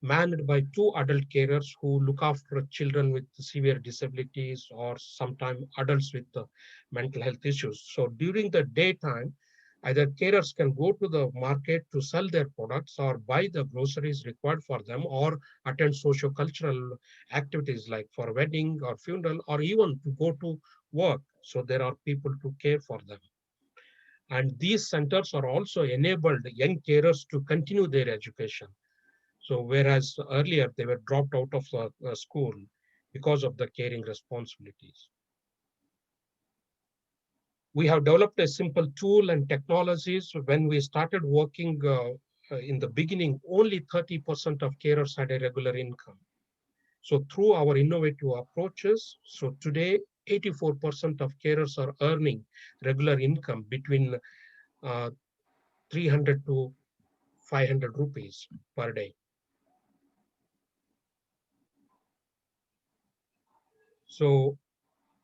manned by 2 adult carers who look after children with severe disabilities or sometimes adults with mental health issues. So during the daytime, either carers can go to the market to sell their products or buy the groceries required for them, or attend socio-cultural activities like for wedding or funeral, or even to go to work. So there are people to care for them. And these centers are also enabled young carers to continue their education. So whereas earlier they were dropped out of the school because of the caring responsibilities. We have developed a simple tool and technologies. When we started working in the beginning, only 30% of carers had a regular income. So through our innovative approaches, so today 84% of carers are earning regular income between 300 to 500 rupees per day. So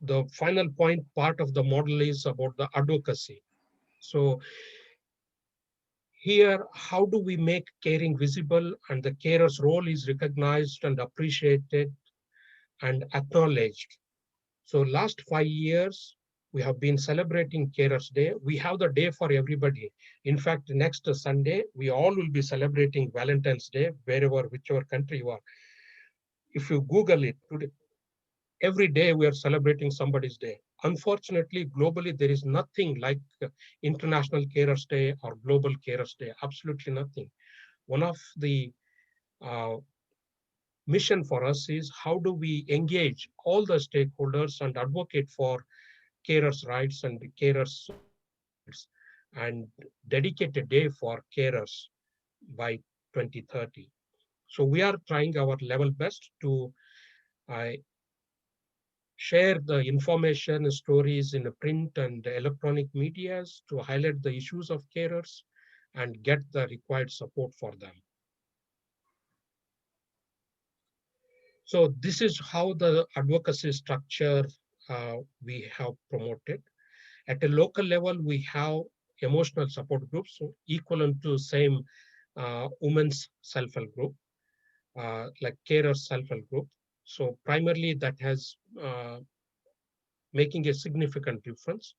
the final part of the model is about the advocacy. So here, how do we make caring visible and the carer's role is recognized and appreciated and acknowledged? So last 5 years, we have been celebrating Carers Day. We have the day for everybody. In fact, next Sunday, we all will be celebrating Valentine's Day, whichever country you are. If you Google it today, every day we are celebrating somebody's day. Unfortunately, globally, there is nothing like International Carers Day or Global Carers Day, absolutely nothing. One of the mission for us is how do we engage all the stakeholders and advocate for carers' rights and carers' rights and dedicate a day for carers by 2030. So we are trying our level best to share the information stories in the print and electronic medias to highlight the issues of carers and get the required support for them. So this is how the advocacy structure we have promoted. At a local level, we have emotional support groups, so equivalent to same women's self-help group, like carers self-help group. So primarily that has making a significant difference.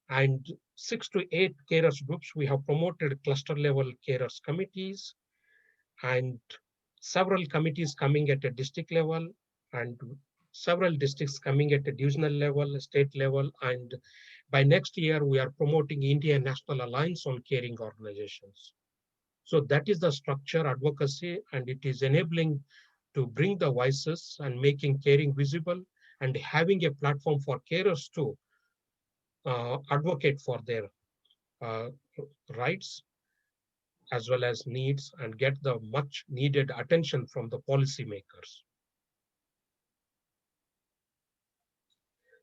And 6 to 8 carers groups, we have promoted cluster level carers committees and several committees coming at a district level and several districts coming at a divisional level, state level. And by next year, we are promoting India National Alliance on Caring Organizations. So that is the structure advocacy, and it is enabling to bring the voices and making caring visible and having a platform for carers to advocate for their rights as well as needs and get the much needed attention from the policymakers.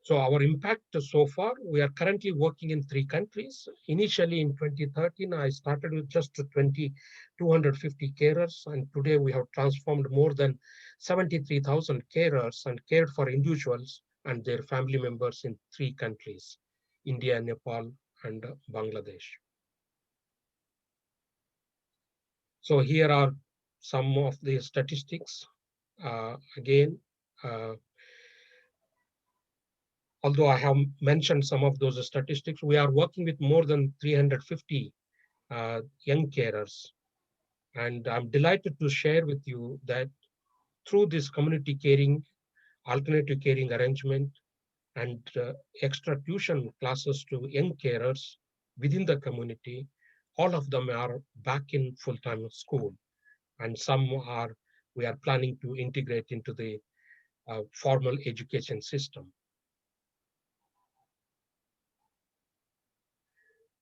So our impact so far, we are currently working in 3 countries. Initially in 2013, I started with just 250 carers, and today we have transformed more than 73,000 carers and cared for individuals and their family members in 3 countries, India, Nepal, and Bangladesh. So here are some of the statistics. Again, although I have mentioned some of those statistics, we are working with more than 350 young carers. And I'm delighted to share with you that through this community caring, alternative caring arrangement, and extra tuition classes to young carers within the community, all of them are back in full-time school. And some we are planning to integrate into the formal education system.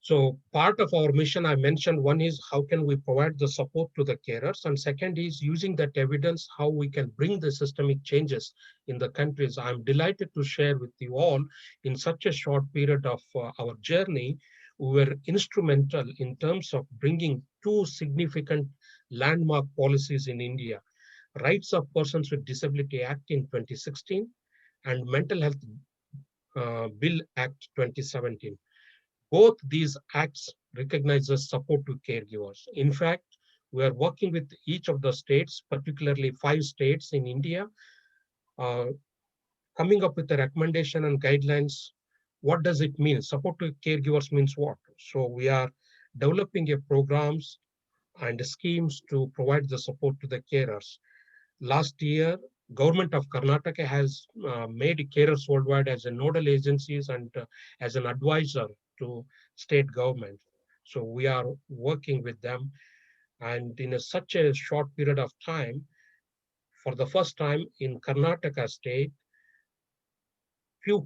So part of our mission, I mentioned, one is how can we provide the support to the carers, and second is using that evidence, how we can bring the systemic changes in the countries. I'm delighted to share with you all in such a short period of our journey, we were instrumental in terms of bringing 2 significant landmark policies in India. Rights of Persons with Disability Act in 2016 and Mental Health Bill Act 2017. Both these acts recognize support to caregivers. In fact, we are working with each of the states, particularly 5 states in India, coming up with a recommendation and guidelines. What does it mean? Support to caregivers means what? So we are developing a programs and schemes to provide the support to the carers. Last year, Government of Karnataka has made carers worldwide as a nodal agencies and as an advisor to state government. So we are working with them, and in such a short period of time, for the first time in Karnataka state, few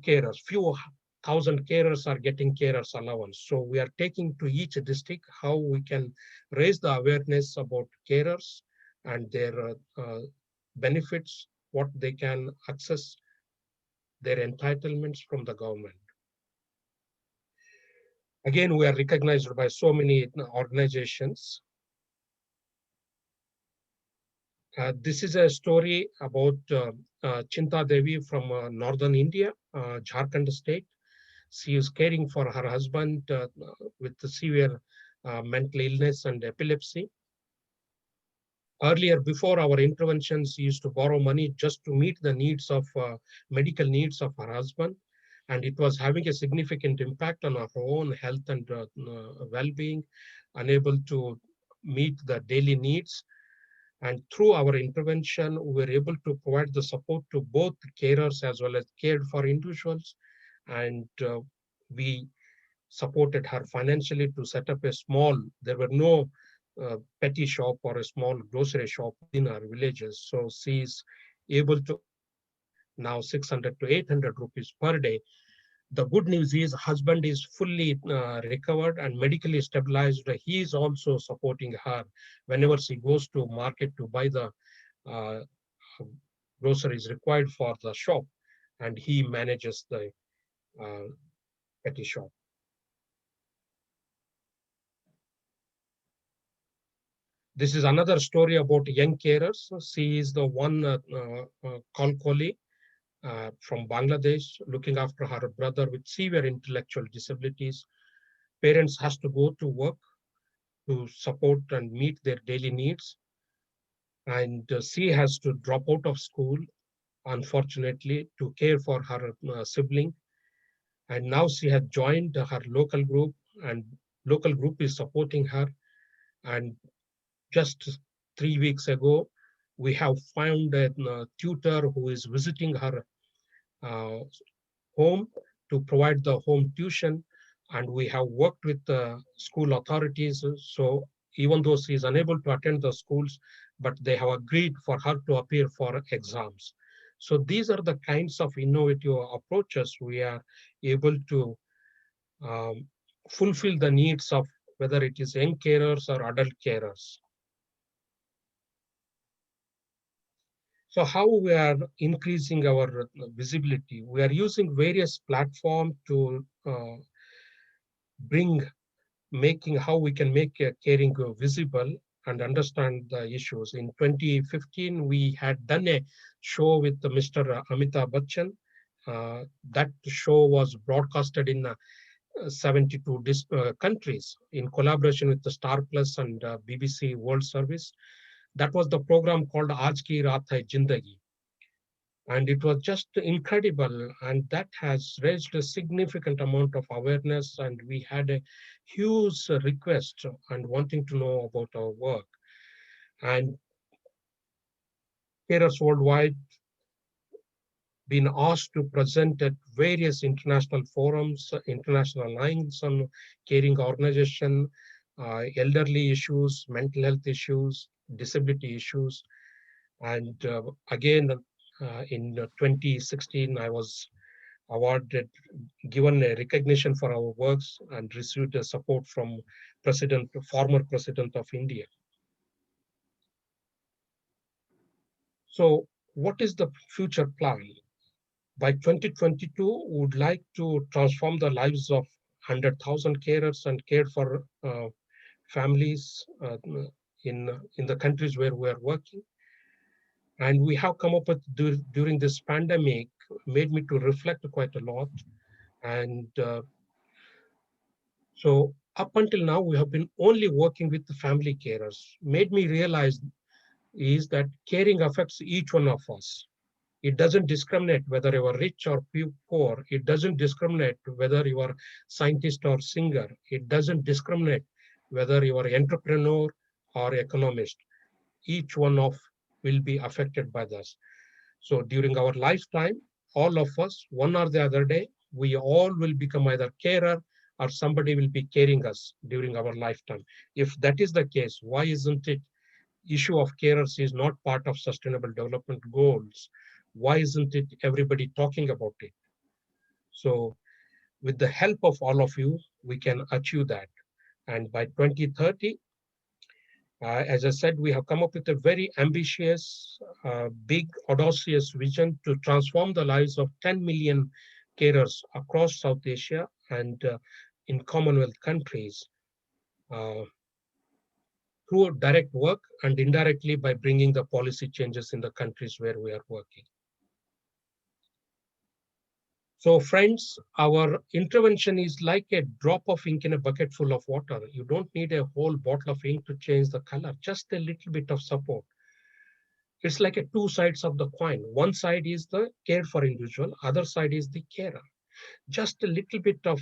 thousand carers are getting carers allowance. So we are taking to each district how we can raise the awareness about carers and their benefits, what they can access, their entitlements from the government. Again, we are recognized by so many organizations. This is a story about Chinta Devi from northern India, Jharkhand state. She is caring for her husband with severe mental illness and epilepsy. Earlier, before our interventions, she used to borrow money just to meet the needs of medical needs of her husband. and it was having a significant impact on our own health and well-being, unable to meet the daily needs. And through our intervention, we were able to provide the support to both carers as well as cared for individuals. And we supported her financially to set up a small, there were no petty shop or a small grocery shop in our villages. So she's able to now 600 to 800 rupees per day. The good news is husband is fully recovered and medically stabilized. He is also supporting her whenever she goes to market to buy the uh, groceries required for the shop, and he manages the uh, petty shop. This is another story about young carers. She is the one Kolkoli from Bangladesh, looking after her brother with severe intellectual disabilities. Parents has to go to work to support and meet their daily needs. And she has to drop out of school, unfortunately, to care for her sibling. And now she has joined her local group, and local group is supporting her. And just 3 weeks ago, we have found a tutor who is visiting her uh, home to provide the home tuition. And we have worked with the school authorities. So even though she is unable to attend the schools, but they have agreed for her to appear for exams. So these are the kinds of innovative approaches we are able to um, fulfill the needs of whether it is young carers or adult carers. So how we are increasing our visibility? We are using various platforms to making how we can make caring visible and understand the issues. In 2015, we had done a show with Mr. Amitabh Bachchan. That show was broadcasted in 72 countries in collaboration with the Star Plus and BBC World Service. That was the program called Aaj Ki Raat Hai Jindagi. And it was just incredible, and that has raised a significant amount of awareness, and we had a huge request and wanting to know about our work. And carers worldwide been asked to present at various international forums, international alliance on caring organization, elderly issues, mental health issues, disability issues. And again, in 2016, I was awarded, given a recognition for our works and received a support from former President of India. So what is the future plan? By 2022, we would like to transform the lives of 100,000 carers and care for families in the countries where we are working. And we have come up with, during this pandemic, made me to reflect quite a lot. And so up until now, we have been only working with the family carers. Made me realize is that caring affects each one of us. It doesn't discriminate whether you are rich or poor. It doesn't discriminate whether you are scientist or singer. It doesn't discriminate whether you are entrepreneur or economist. Each one of will be affected by this. So during our lifetime, all of us, one or the other day, we all will become either carer or somebody will be caring us during our lifetime. If that is the case, why isn't it issue of carers is not part of sustainable development goals? Why isn't it everybody talking about it? So with the help of all of you, we can achieve that. And by 2030, as I said, we have come up with a very ambitious, big, audacious vision to transform the lives of 10 million carers across South Asia and in Commonwealth countries through direct work and indirectly by bringing the policy changes in the countries where we are working. So friends, our intervention is like a drop of ink in a bucket full of water. You don't need a whole bottle of ink to change the color, just a little bit of support. It's like a two sides of the coin. One side is the care for individual, other side is the carer. Just a little bit of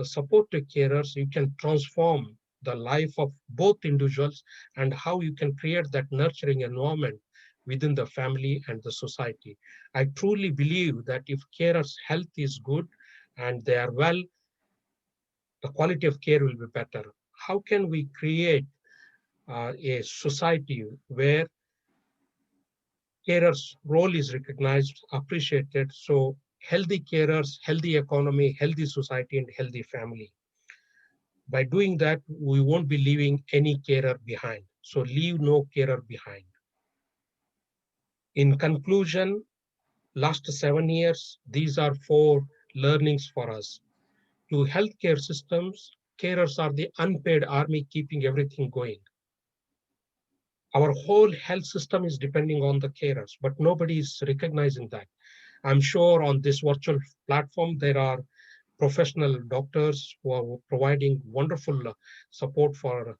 support to carers, you can transform the life of both individuals and how you can create that nurturing environment within the family and the society. I truly believe that if carers' health is good and they are well, the quality of care will be better. How can we create a society where carers' role is recognized, appreciated? So healthy carers, healthy economy, healthy society, and healthy family. By doing that, we won't be leaving any carer behind. So leave no carer behind. In conclusion, last 7 years, these are 4 learnings for us. To healthcare systems, carers are the unpaid army keeping everything going. Our whole health system is depending on the carers, but nobody is recognizing that. I'm sure on this virtual platform, there are professional doctors who are providing wonderful support for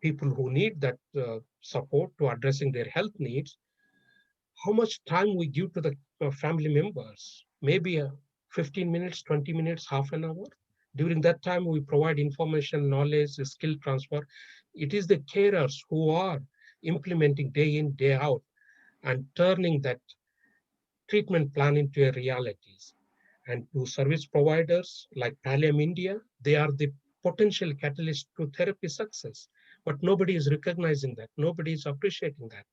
people who need that support to addressing their health needs. How much time we give to the family members? Maybe 15 minutes, 20 minutes, half an hour. During that time, we provide information, knowledge, skill transfer. It is the carers who are implementing day in, day out and turning that treatment plan into a realities. And to service providers like Pallium India, they are the potential catalyst to therapy success. But nobody is recognizing that. Nobody is appreciating that.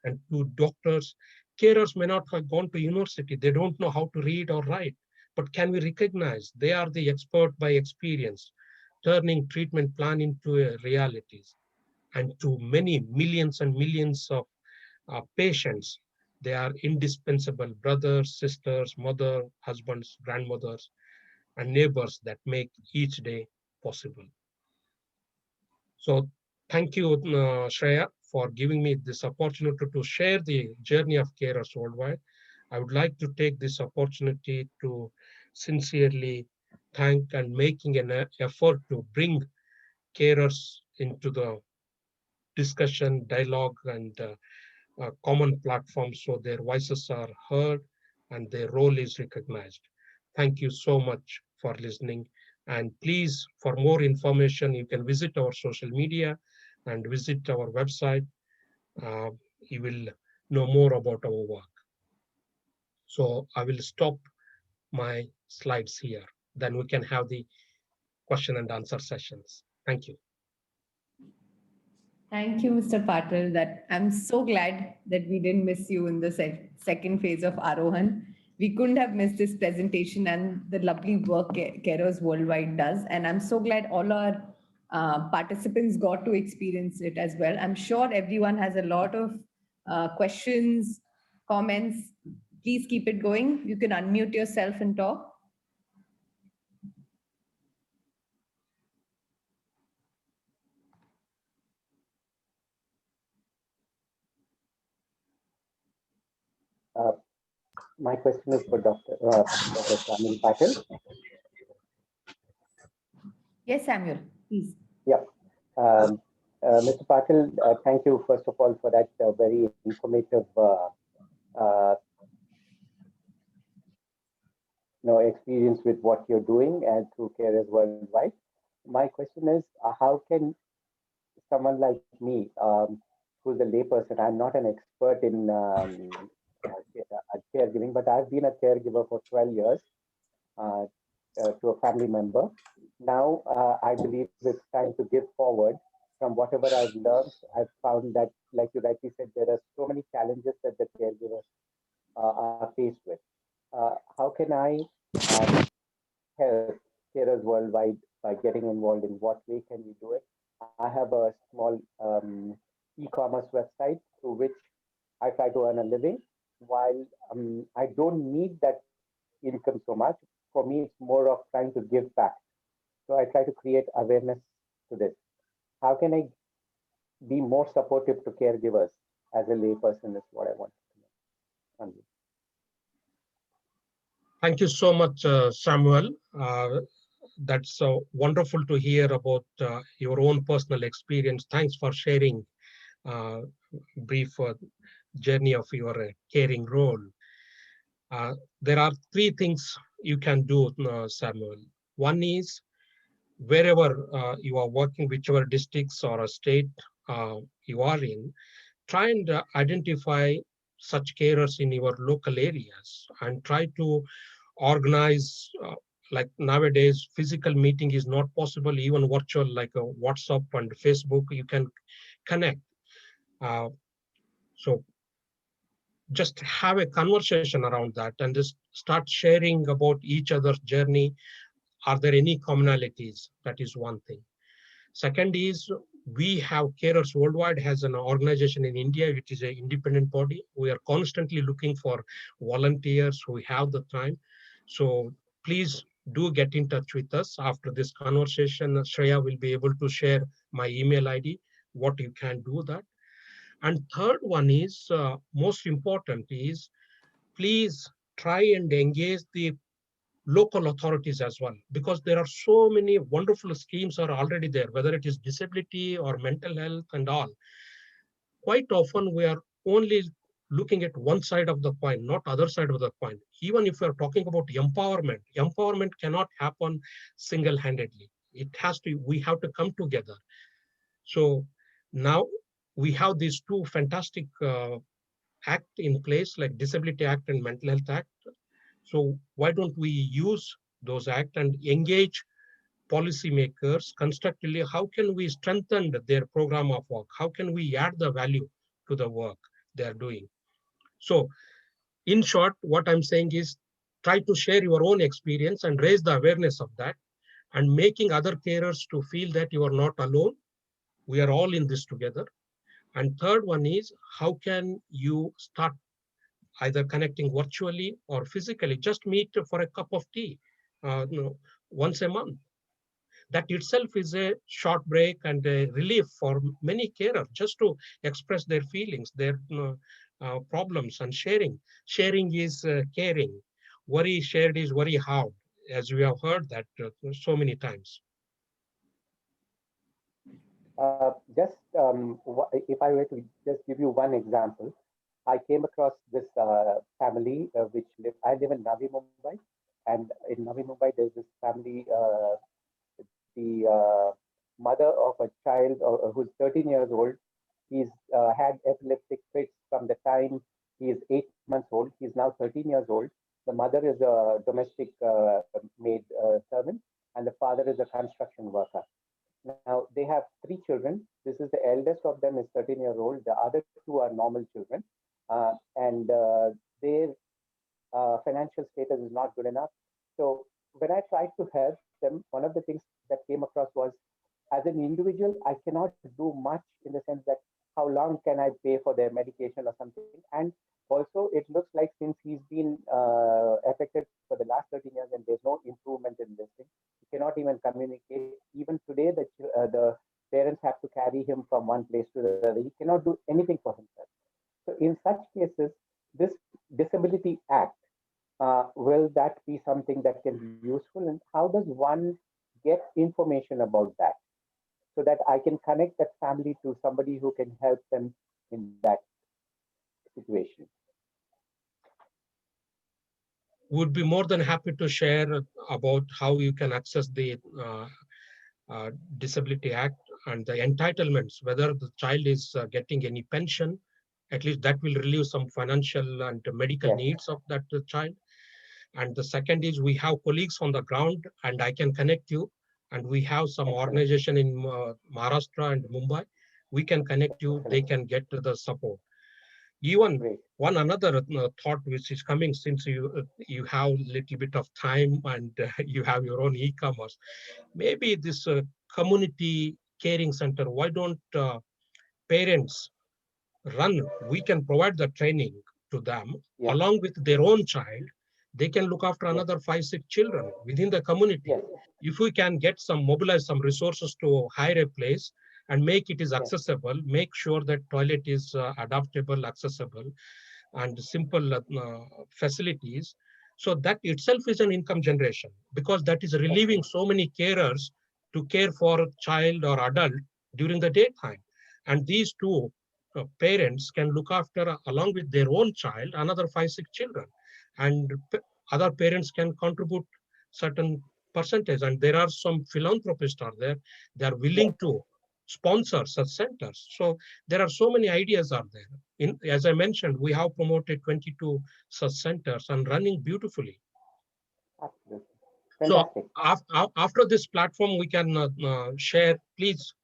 And to doctors, carers may not have gone to university. They don't know how to read or write. But can we recognize they are the expert by experience, turning treatment plan into a realities? And to many millions and millions of patients, they are indispensable brothers, sisters, mother, husbands, grandmothers, and neighbors that make each day possible. So thank you, Shreya, for giving me this opportunity to share the journey of carers worldwide. I would like to take this opportunity to sincerely thank and making an effort to bring carers into the discussion, dialogue, and common platforms so their voices are heard and their role is recognized. Thank you so much for listening. And please, for more information, you can visit our social media and visit our website. You will know more about our work. So I will stop my slides here. Then we can have the question and answer sessions. Thank you. Thank you, Mr. Patil. That I'm so glad that we didn't miss you in the second phase of Aarohan. We couldn't have missed this presentation and the lovely work Carers Worldwide does. And I'm so glad all our participants got to experience it as well. I'm sure everyone has a lot of questions, comments. Please keep it going. You can unmute yourself and talk. My question is for Dr. Anil Patil. Yes, Samuel, please. Yeah. Mr. Patil, thank you, first of all, for that very informative experience with what you're doing and through Carers Worldwide. My question is, how can someone like me, who's a layperson, I'm not an expert in caregiving, but I've been a caregiver for 12 years to a family member. Now, I believe it's time to give forward from whatever I've learned. I've found that, like you rightly said, there are so many challenges that the caregivers are faced with. How can I help carers worldwide by getting involved? In what way can we do it? I have a small e-commerce website through which I try to earn a living. While I don't need that income so much, for me, it's more of trying to give back. So I try to create awareness to this. How can I be more supportive to caregivers as a layperson is what I want to know. Thank you so much, Samuel. That's wonderful to hear about your own personal experience. Thanks for sharing brief journey of your caring role. There are three things you can do, Samuel. One is wherever you are working, whichever districts or a state you are in, try and identify such carers in your local areas and try to organize, like nowadays, physical meeting is not possible, even virtual, like a WhatsApp and Facebook, you can connect. So just have a conversation around that and just start sharing about each other's journey. Are there any commonalities? That is one thing. Second is, we have Carers Worldwide has an organization in India, which is an independent body. We are constantly looking for volunteers who have the time. So please do get in touch with us after this conversation. Shreya will be able to share my email ID, what you can do that. And third one is, most important is, please try and engage the local authorities as well, because there are so many wonderful schemes are already there, whether it is disability or mental health and all. Quite often we are only looking at one side of the coin, not other side of the coin. Even if we're talking about empowerment cannot happen single-handedly. It has to, we have to come together. So now we have these two fantastic act in place, like Disability Act and Mental Health Act. So why don't we use those acts and engage policymakers constructively? How can we strengthen their program of work? How can we add the value to the work they are doing? So in short, what I'm saying is, try to share your own experience and raise the awareness of that, and making other carers to feel that you are not alone. We are all in this together. And third one is, how can you start either connecting virtually or physically? Just meet for a cup of tea, once a month. That itself is a short break and a relief for many carers, just to express their feelings, their problems, and sharing. Sharing is caring. Worry shared is worry halved, as we have heard that so many times. If I were to just give you one example, I came across this family which live. I live in Navi Mumbai, and in Navi Mumbai there's this family. The mother of a child who's 13 years old. He's had epileptic fits from the time he is 8 months old. He's now 13 years old. The mother is a domestic maid servant, and the father is a construction worker. Now, they have three children. This is the eldest of them is 13 years old. The other two are normal children. And their financial status is not good enough. So when I tried to help them, one of the things that came across was, as an individual, I cannot do much in the sense that how long can I pay for their medication or something. And also, it looks like since he's been affected for the last 13 years and there's no improvement in this thing, he cannot even communicate. Even today, the parents have to carry him from one place to the other. He cannot do anything for himself. So in such cases, this Disability Act, will that be something that can be useful? And how does one get information about that, so that I can connect that family to somebody who can help them in that situation? Would be more than happy to share about how you can access the Disability Act and the entitlements, whether the child is getting any pension. At least that will relieve some financial and medical needs of that child. And the second is, we have colleagues on the ground, and I can connect you. And we have some organization in Maharashtra and Mumbai. We can connect you. They can get the support. Even one another thought which is coming, since you have a little bit of time and you have your own e-commerce, maybe this community caring center, why don't parents run? We can provide the training to them along with their own child. They can look after another 5-6 children within the community. If we can mobilize some resources to hire a place and make it is accessible, make sure that toilet is adaptable, accessible, and simple facilities. So that itself is an income generation, because that is relieving so many carers to care for a child or adult during the daytime. And these two parents can look after, along with their own child, another 5-6 children. and other parents can contribute certain percentage. And there are some philanthropists are there. They are willing to sponsor such centers. So there are so many ideas are there. As I mentioned, we have promoted 22 such centers and running beautifully. Absolutely. So Fantastic. after this platform, we can share, please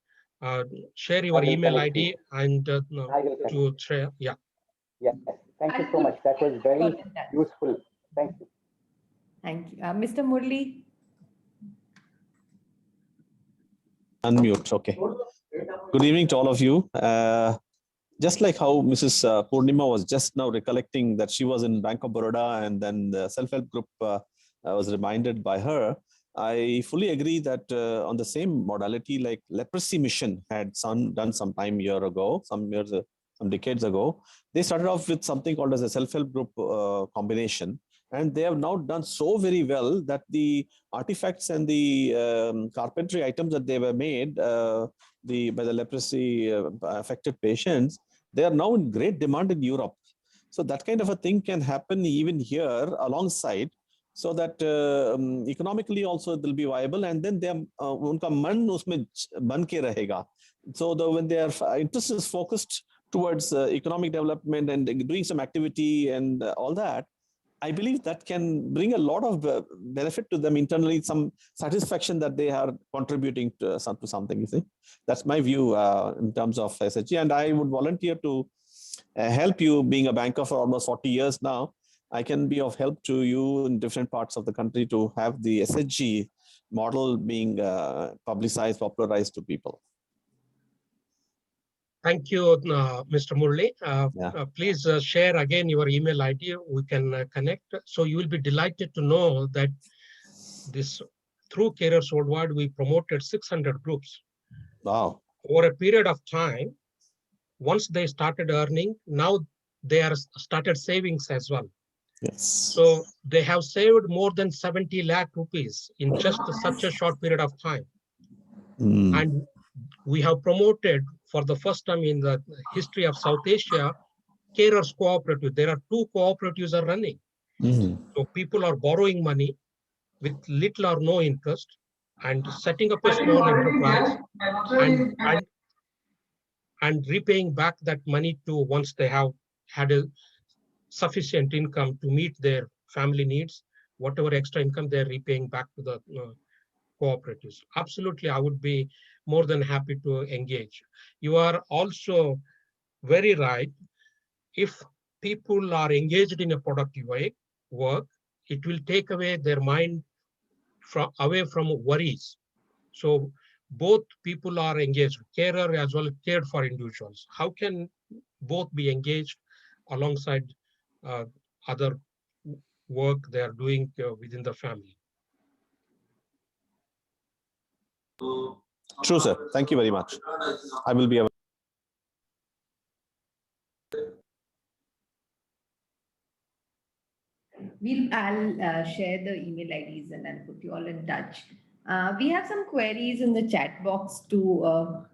share your email ID and to share. Yeah. Yes. Thank you so much. That was very useful. Thank you. Thank you. Mr. Murli. Unmute. Okay. Good evening to all of you. Just like how Mrs. Purnima was just now recollecting that she was in Bank of Baroda and then the self-help group was reminded by her, I fully agree that on the same modality, like leprosy mission had done some time year ago, some decades ago, they started off with something called as a self-help group combination. And they have now done so very well that the artifacts and the carpentry items that they were made by the leprosy affected patients, they are now in great demand in Europe. So that kind of a thing can happen even here alongside, so that economically also it will be viable, and then they unka man usme ban ke rahega. So when their interest is focused towards economic development and doing some activity and all that, I believe that can bring a lot of benefit to them internally, some satisfaction that they are contributing to something. You see, that's my view in terms of SHG, and I would volunteer to help you. Being a banker for almost 40 years now, I can be of help to you in different parts of the country to have the SHG model being publicized, popularized to people. Thank you, Mr. Murli. Please share again your email ID. We can connect. So you will be delighted to know that this through Carers Worldwide, we promoted 600 groups. Wow. Over a period of time, once they started earning, now they are started savings as well. Yes. So they have saved more than 70 lakh rupees in just such a short period of time. And we have promoted for the first time in the history of South Asia, Carers Cooperative. There are 2 cooperatives are running. So people are borrowing money with little or no interest and setting up a small enterprise and repaying back that money to once they have had a sufficient income to meet their family needs, whatever extra income they're repaying back to the cooperatives. Absolutely, I would be more than happy to engage. You are also very right. If people are engaged in a productive work, it will take away their mind away from worries. So both people are engaged, carer as well as cared for individuals. How can both be engaged alongside other work they are doing within the family? True, sir. Thank you very much. I will be. I'll share the email IDs and I'll put you all in touch. We have some queries in the chat box too.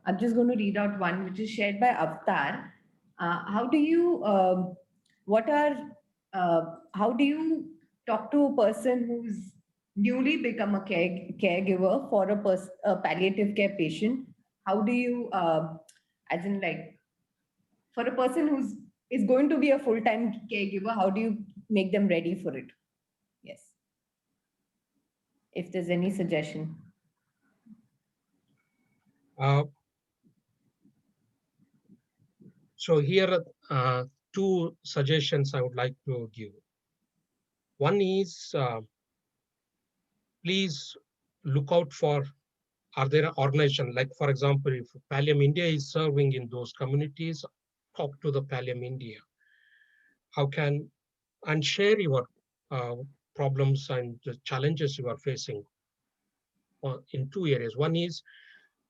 I'm just going to read out one which is shared by Avatar. How do you talk to a person who's newly become a caregiver for a palliative care patient? How do you, as in like, for a person is going to be a full-time caregiver, how do you make them ready for it? Yes. If there's any suggestion. So here are 2 suggestions I would like to give. One is, please look out for, are there organizations, like for example, if Pallium India is serving in those communities, talk to the Pallium India. How can, and share your problems and the challenges you are facing in 2 areas. One is,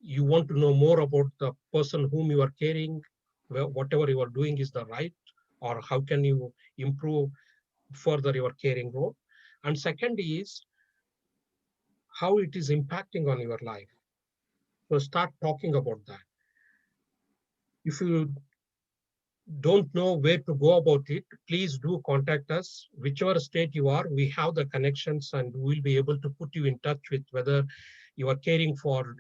you want to know more about the person whom you are caring, whatever you are doing is the right, or how can you improve further your caring role. And second is, how it is impacting on your life. So start talking about that. If you don't know where to go about it, please do contact us. Whichever state you are, we have the connections and we'll be able to put you in touch with whether you are caring for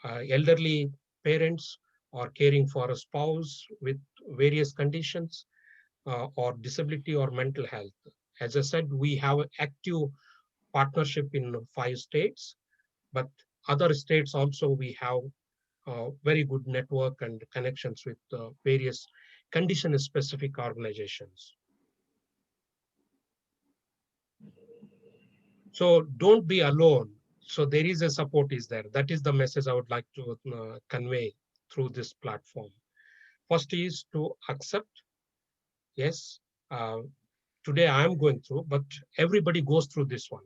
elderly parents or caring for a spouse with various conditions or disability or mental health. As I said, we have an active partnership in 5 states, but other states also we have very good network and connections with various condition-specific organizations. So don't be alone. So there is a support is there. That is the message I would like to convey through this platform. First is to accept, yes, today I am going through, but everybody goes through this one.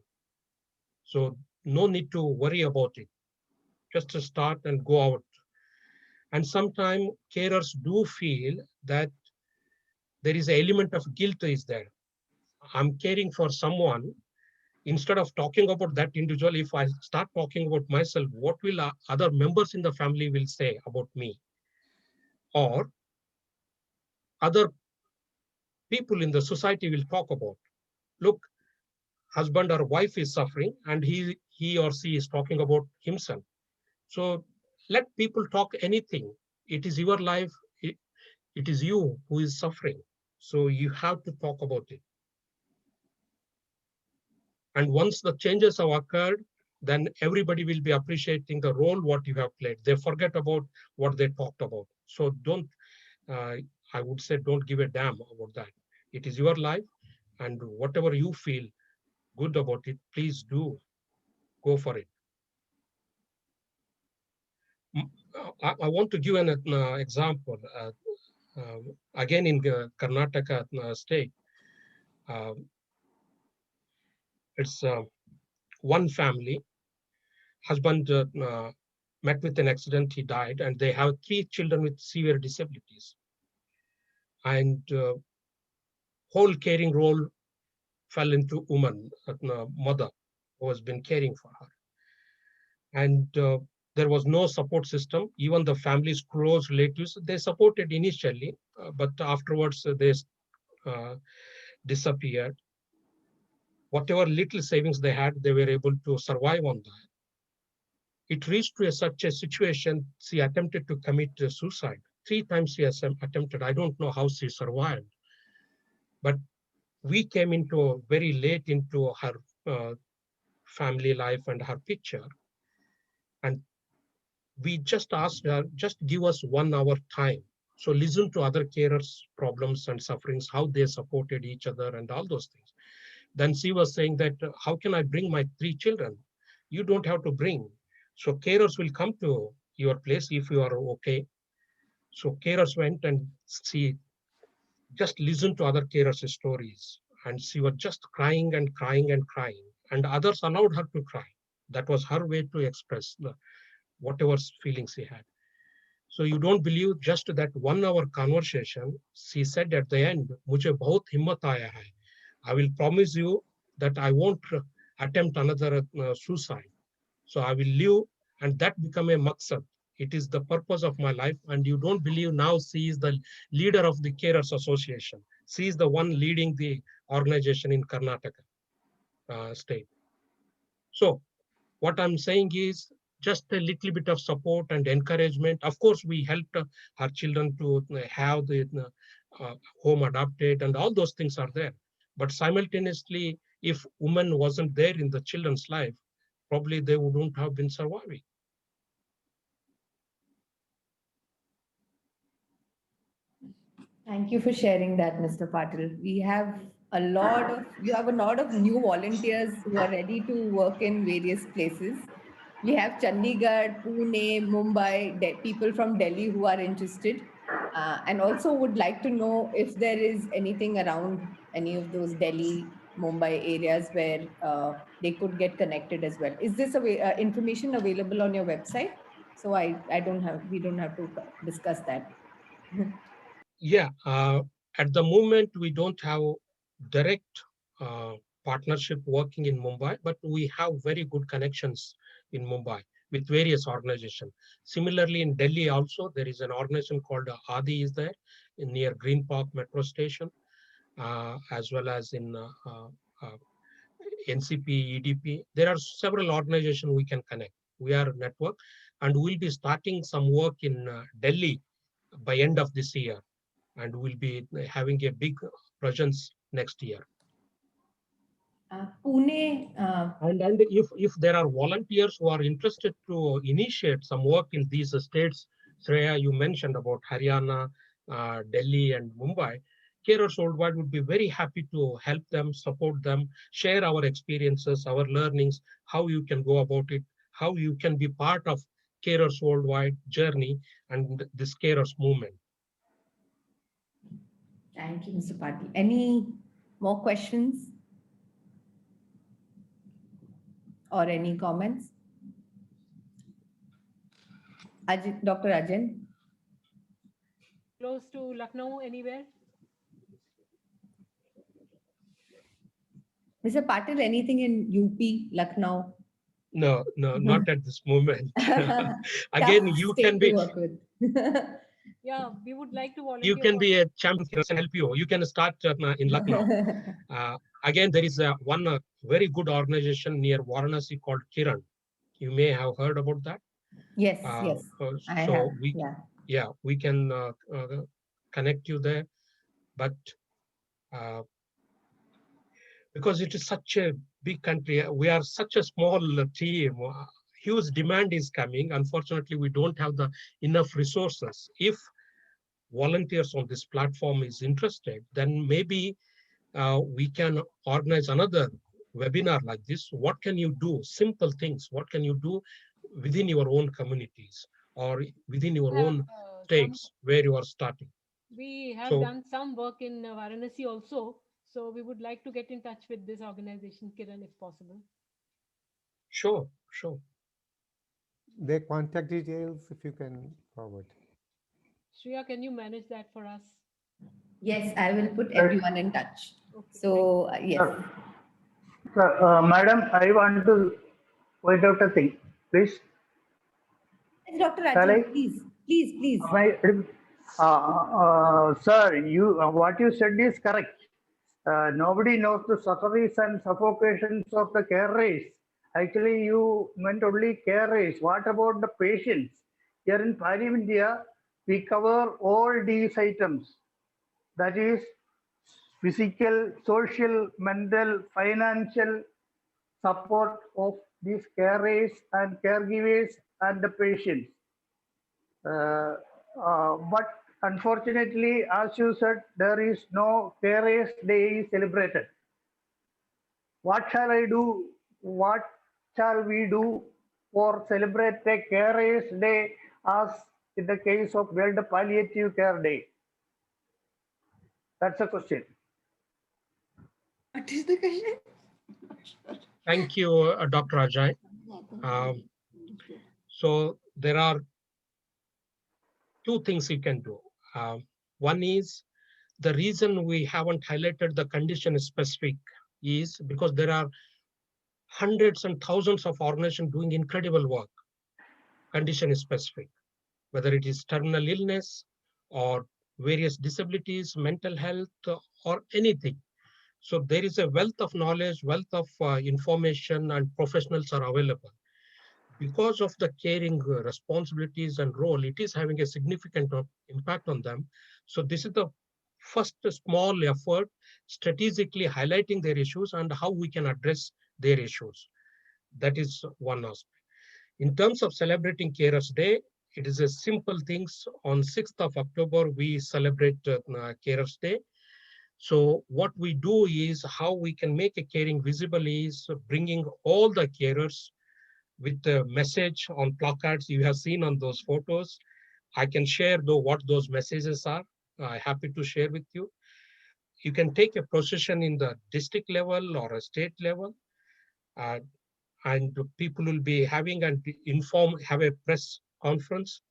So no need to worry about it. Just to start and go out. And sometimes carers do feel that there is an element of guilt is there. I'm caring for someone. Instead of talking about that individual, if I start talking about myself, what will other members in the family will say about me? Or other people in the society will talk about, look, husband or wife is suffering and he or she is talking about himself. So let people talk anything. It is your life. It is you who is suffering. So you have to talk about it. And once the changes have occurred, then everybody will be appreciating the role what you have played. They forget about what they talked about. So don't, I would say, don't give a damn about that. It is your life, and whatever you feel good about it, please do go for it. I want to give an example. Again, in Karnataka state, it's one family. Husband met with an accident, he died, and they have 3 children with severe disabilities. And whole caring role fell into woman, mother, who has been caring for her. And there was no support system. Even the family's close relatives, they supported initially, but afterwards they disappeared. Whatever little savings they had, they were able to survive on that. It reached to such a situation, she attempted to commit suicide. 3 times she has attempted. I don't know how she survived. But we came into very late into her family life and her picture. And we just asked her, just give us 1 hour time. So listen to other carers' problems and sufferings, how they supported each other and all those things. Then she was saying that, how can I bring my 3 children? You don't have to bring. So carers will come to your place if you are okay. So carers went and she just listened to other carers' stories. And she was just crying and crying and crying. And others allowed her to cry. That was her way to express whatever feelings she had. So you don't believe just that 1 hour conversation, she said at the end, "Mujhe bahut himmat aaya hai. I will promise you that I won't attempt another suicide. So I will live," and that become a maqsad. It is the purpose of my life. And you don't believe now she is the leader of the Carers Association. She is the one leading the organization in Karnataka state. So what I'm saying is just a little bit of support and encouragement. Of course, we helped our children to have the home adopted and all those things are there. But simultaneously, if woman wasn't there in the children's life, probably they wouldn't have been surviving. Thank you for sharing that, Mr. Patil. We have you have a lot of new volunteers who are ready to work in various places. We have Chandigarh, Pune, Mumbai, people from Delhi who are interested, and also would like to know if there is anything around any of those Delhi, Mumbai areas where they could get connected as well. Is this information available on your website? So we don't have to discuss that. Yeah, at the moment, we don't have direct partnership working in Mumbai, but we have very good connections in Mumbai with various organizations. Similarly, in Delhi also, there is an organization called ADI is there. near Green Park Metro Station, as well as in NCP, EDP. There are several organizations we can connect. We are a network, and we'll be starting some work in Delhi by end of this year, and we'll be having a big presence next year. Pune. And if there are volunteers who are interested to initiate some work in these states, Shreya, you mentioned about Haryana, Delhi, and Mumbai. Carers Worldwide would be very happy to help them, support them, share our experiences, our learnings, how you can go about it, how you can be part of Carers Worldwide journey and this Carers movement. Thank you, Mr. Patil. Any more questions or any comments? Dr. Ajay? Close to Lucknow anywhere? Mr. Patil, anything in UP, Lucknow? No, not at this moment. Again, you can be. Yeah, we would like to volunteer. You can be a champion and help you. You can start in Lucknow. Again, there is one very good organization near Varanasi called Kiran. You may have heard about that. Yes, yes. I have. We can connect you there, but because it is such a big country, we are such a small team. Huge demand is coming. Unfortunately, we don't have the enough resources. If volunteers on this platform is interested, then maybe we can organize another webinar like this. What can you do? Simple things. What can you do within your own communities or within your own states where you are starting? We have done some work in Varanasi also. So we would like to get in touch with this organization, Kiran, if possible. Sure. Their contact details, if you can forward. Shreya, can you manage that for us? Yes, I will put everyone in touch. Okay. So, yes. Madam, I want to point out a thing, please. Yes, Dr. Ajay, please. Sir, what you said is correct. Nobody knows the sufferings and suffocations of the carers. Actually, you meant only carers. What about the patients? Here in Pari India, we cover all these items. That is physical, social, mental, financial support of these carers and caregivers and the patients. But unfortunately, as you said, there is no Carers Day celebrated. What shall I do? What shall we do for celebrate the Carers Day as in the case of World Palliative Care Day? That's a question. What is the question? Thank you, Dr. Ajay. So there are two things you can do. One is the reason we haven't highlighted the condition specific is because there are hundreds and thousands of organizations doing incredible work, condition specific, whether it is terminal illness or various disabilities, mental health, or anything. So there is a wealth of knowledge, wealth of information, and professionals are available. Because of the caring responsibilities and role, it is having a significant impact on them. So this is the first small effort, strategically highlighting their issues and how we can address their issues. That is one aspect. In terms of celebrating Carers Day, it is a simple things. On 6th of October, we celebrate Carers Day. So what we do is how we can make a caring visible is bringing all the carers with the message on placards you have seen on those photos. I can share what those messages are. I'm happy to share with you. You can take a procession in the district level or a state level, and people will be having and have a press conference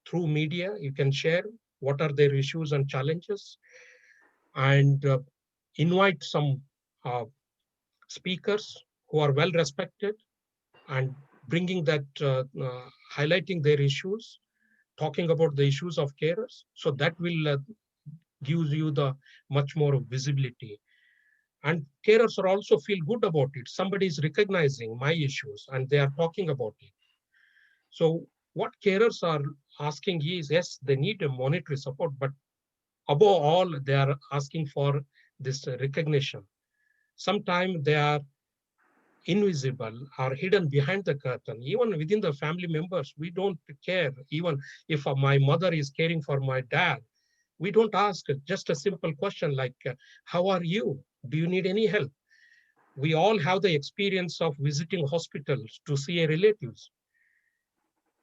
through media. You can share what are their issues and challenges, and invite some speakers who are well respected and bringing that, highlighting their issues talking about the issues of carers. So that will gives you the much more visibility. And carers are also feel good about it. Somebody is recognizing my issues and they are talking about it. So what carers are asking is, yes, they need a monetary support, but above all, they are asking for this recognition. Sometimes they are invisible or hidden behind the curtain. Even within the family members, we don't care. Even if my mother is caring for my dad, we don't ask just a simple question like, how are you? Do you need any help? We all have the experience of visiting hospitals to see a relatives.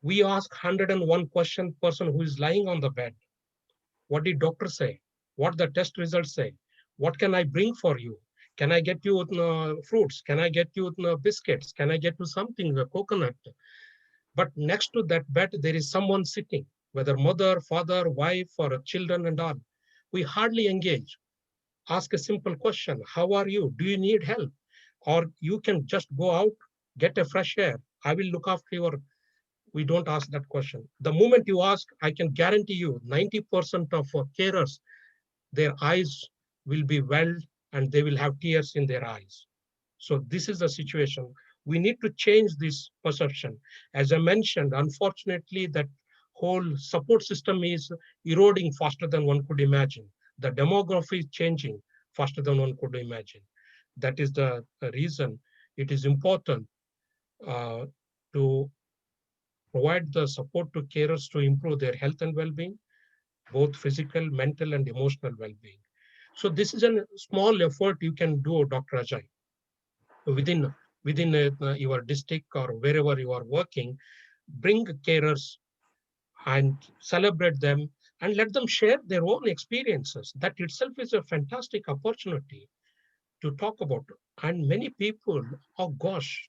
We ask 101 question person who is lying on the bed. What did doctor say? What the test results say? What can I bring for you? Can I get you fruits? Can I get you biscuits? Can I get you something, a coconut? But next to that bed, there is someone sitting, whether mother, father, wife, or children and all. We hardly engage. Ask a simple question. How are you? Do you need help? Or you can just go out, get a fresh air. I will look after your. We don't ask that question. The moment you ask, I can guarantee you 90% of carers, their eyes will be welled and they will have tears in their eyes. So this is the situation. We need to change this perception. As I mentioned, unfortunately, that whole support system is eroding faster than one could imagine. The demography is changing faster than one could imagine. That is the reason it is important to provide the support to carers to improve their health and well-being, both physical, mental, and emotional well-being. So this is a small effort you can do, Dr. Ajay, within your district or wherever you are working. Bring carers and celebrate them and let them share their own experiences. That itself is a fantastic opportunity to talk about. And many people, oh gosh,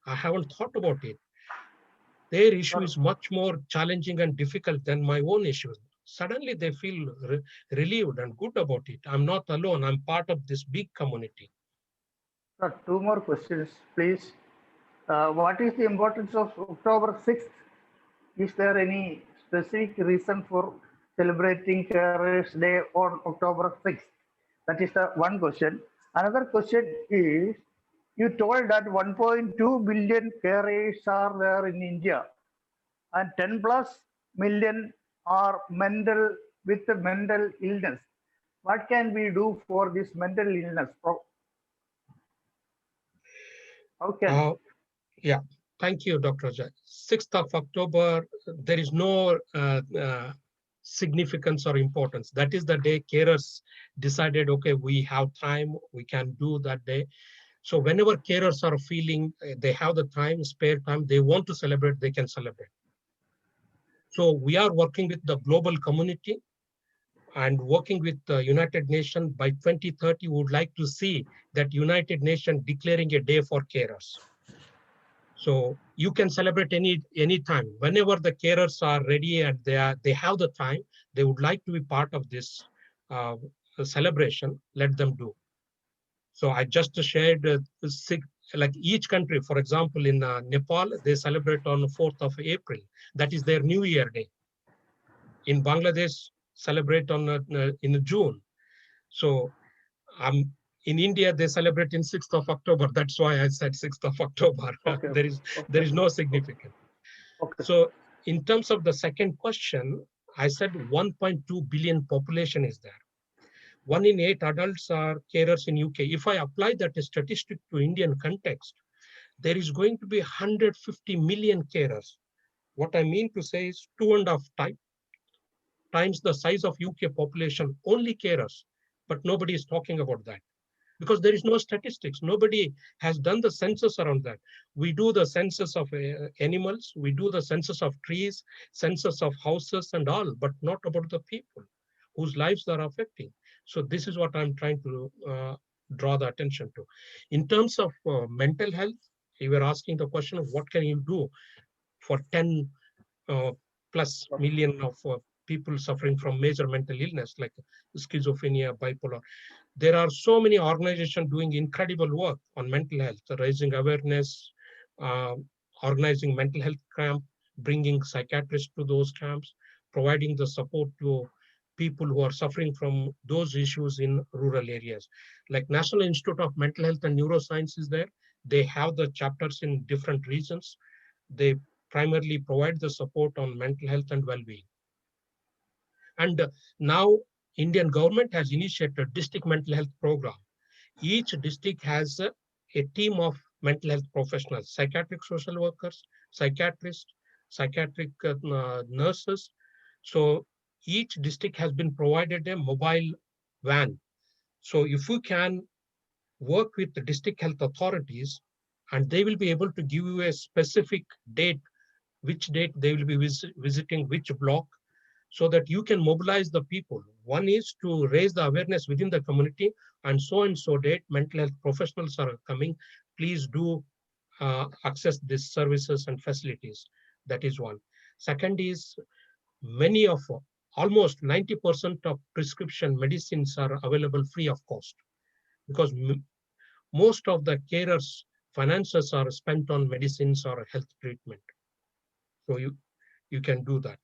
I haven't thought about it. Their issue is much more challenging and difficult than my own issues. Suddenly they feel relieved and good about it. I'm not alone. I'm part of this big community. Sir, two more questions, please. What is the importance of October 6th? Is there any specific reason for celebrating Carers Day on October 6th? That is the one question. Another question is, you told that 1.2 billion carers are there in India and 10 plus million are with mental illness. What can we do for this mental illness? How can? Yeah, thank you, Dr. Ajay. 6th of October, there is no significance or importance. That is the day carers decided, okay, we have time, we can do that day. So whenever carers are feeling they have the time, spare time, they want to celebrate, they can celebrate. So we are working with the global community and working with the United Nations. By 2030, we would like to see that United Nations declaring a day for carers. So you can celebrate any time. Whenever the carers are ready and they have the time, they would like to be part of this celebration, let them do. So I just shared like each country, for example, in Nepal, they celebrate on the 4th of April. That is their New Year day. In Bangladesh, celebrate on in June. So in India, they celebrate in 6th of October. That's why I said 6th of October. Okay. There is no significance. Okay. So in terms of the second question, I said 1.2 billion population is there. 1 in 8 adults are carers in UK. If I apply that statistic to Indian context, there is going to be 150 million carers. What I mean to say is 2.5 times the size of UK population, only carers, but nobody is talking about that because there is no statistics. Nobody has done the census around that. We do the census of animals, we do the census of trees, census of houses and all, but not about the people whose lives are affecting. So this is what I'm trying to draw the attention to. In terms of mental health, you were asking the question of what can you do for 10 plus million of people suffering from major mental illness like schizophrenia, bipolar. There are so many organizations doing incredible work on mental health, raising awareness, organizing mental health camp, bringing psychiatrists to those camps, providing the support to people who are suffering from those issues in rural areas. Like National Institute of Mental Health and Neuroscience is there. They have the chapters in different regions. They primarily provide the support on mental health and well-being. And now Indian government has initiated district mental health program. Each district has a team of mental health professionals, psychiatric social workers, psychiatrists, psychiatric nurses. So each district has been provided a mobile van. So if you can work with the district health authorities, and they will be able to give you a specific date, which date they will be visiting which block, so that you can mobilize the people. One is to raise the awareness within the community, and so date mental health professionals are coming. Please do access these services and facilities. That is one. Second is many of almost 90% of prescription medicines are available free of cost, because most of the carers' finances are spent on medicines or health treatment. So you can do that.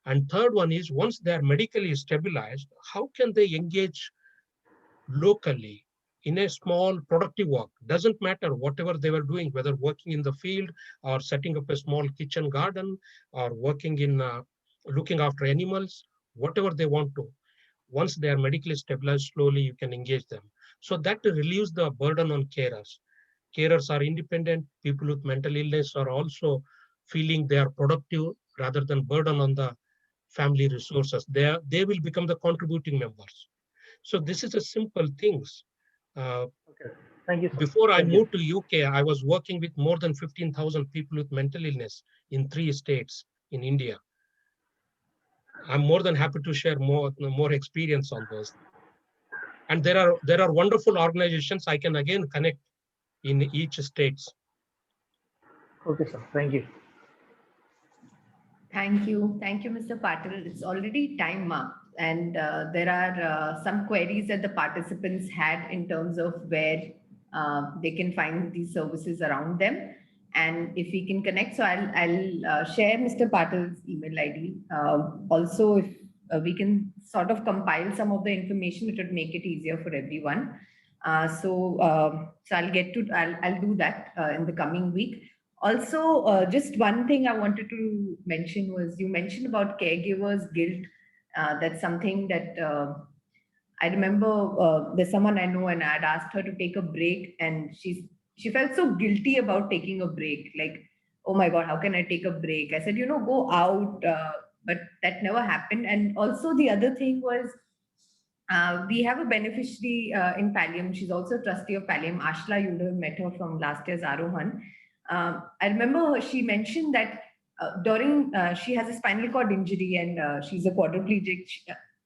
And third one is, once they are medically stabilized, how can they engage locally in a small productive work? Doesn't matter whatever they were doing, whether working in the field or setting up a small kitchen garden or working in looking after animals, whatever they want to. Once they are medically stabilized, slowly you can engage them. So that relieves the burden on carers. Carers are independent. People with mental illness are also feeling they are productive rather than burden on the family resources. They will become the contributing members. So this is a simple things. Okay. Thank you, sir. Before I Thank you. moved to UK, I was working with more than 15,000 people with mental illness in 3 states in India. I'm more than happy to share more experience on those. And there are wonderful organizations I can again connect in each states. Okay, sir. Thank you. Thank you. Thank you, Mr. Patil. It's already time marked, and there are some queries that the participants had in terms of where they can find these services around them. And if we can connect, so I'll share Mr. Patil's email ID. Also, if we can sort of compile some of the information, it would make it easier for everyone. So I'll do that in the coming week. Also, just one thing I wanted to mention was, you mentioned about caregivers' guilt. That's something that I remember there's someone I know, and I'd asked her to take a break, and she felt so guilty about taking a break. Like, oh my God, how can I take a break? I said, go out, but that never happened. And also the other thing was, we have a beneficiary in Pallium. She's also a trustee of Pallium. Ashla, you would have met her from last year's Aarohan. I remember she mentioned that during, she has a spinal cord injury, and she's a quadriplegic.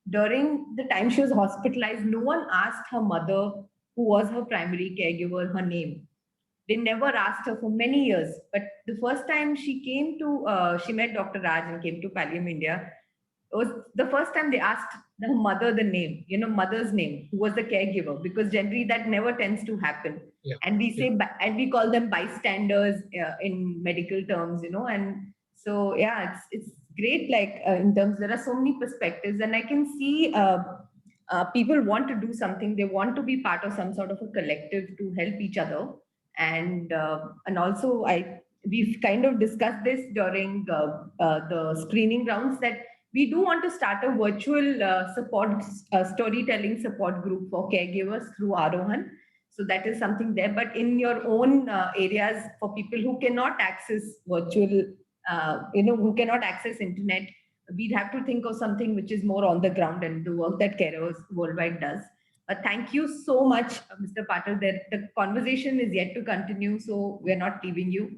During the time she was hospitalized, no one asked her mother, who was her primary caregiver, her name. They never asked her for many years. But the first time she came to, she met Dr. Raj and came to Pallium India, it was the first time they asked the mother the name, mother's name, who was the caregiver, because generally that never tends to happen. Yeah. And we say, and we call them bystanders in medical terms, and so, yeah, it's great. Like in terms, there are so many perspectives, and I can see people want to do something. They want to be part of some sort of a collective to help each other. And also we've kind of discussed this during the screening rounds, that we do want to start a virtual storytelling support group for caregivers through Aarohan. So that is something there. But in your own areas, for people who cannot access virtual, who cannot access internet, we'd have to think of something which is more on the ground, and the work that Carers Worldwide does. Thank you so much, Mr. Patil. The conversation is yet to continue, so we're not leaving you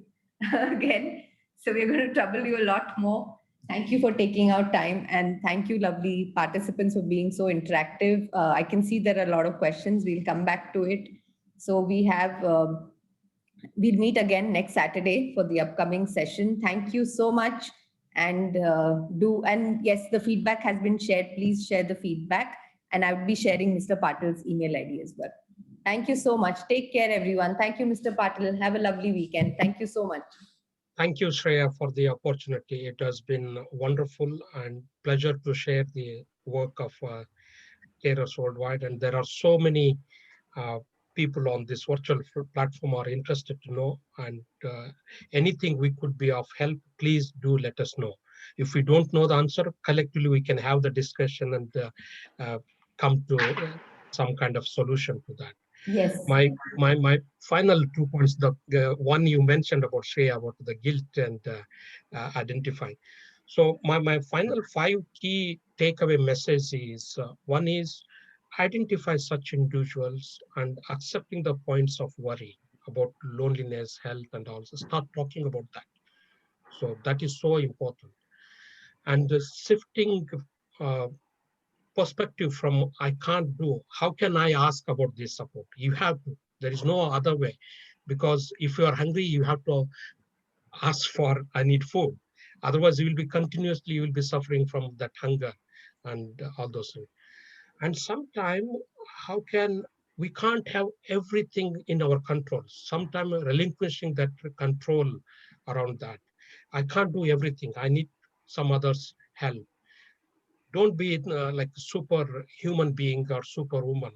again. So we're going to trouble you a lot more. Thank you for taking out time, and thank you, lovely participants, for being so interactive. I can see there are a lot of questions. We'll come back to it. So we'll meet again next Saturday for the upcoming session. Thank you so much. And yes, the feedback has been shared. Please share the feedback. And I will be sharing Mr. Patil's email ID as well. Thank you so much. Take care, everyone. Thank you, Mr. Patil. Have a lovely weekend. Thank you so much. Thank you, Shreya, for the opportunity. It has been wonderful and pleasure to share the work of carers worldwide. And there are so many people on this virtual platform are interested to know. And anything we could be of help, please do let us know. If we don't know the answer, collectively we can have the discussion and come to some kind of solution to that. Yes. My final 2 points, the one you mentioned about Shreya, about the guilt and identifying. So my final 5 key takeaway message is, one is identify such individuals and accepting the points of worry about loneliness, health, and also start talking about that. So that is so important. And the shifting perspective from I can't do, how can I ask about this support? You have to. There is no other way, because if you are hungry, you have to ask for I need food. Otherwise, you will be suffering from that hunger and all those things. And sometimes, we can't have everything in our control. Sometimes relinquishing that control around that. I can't do everything. I need some others' help. Don't be like a super human being or superwoman.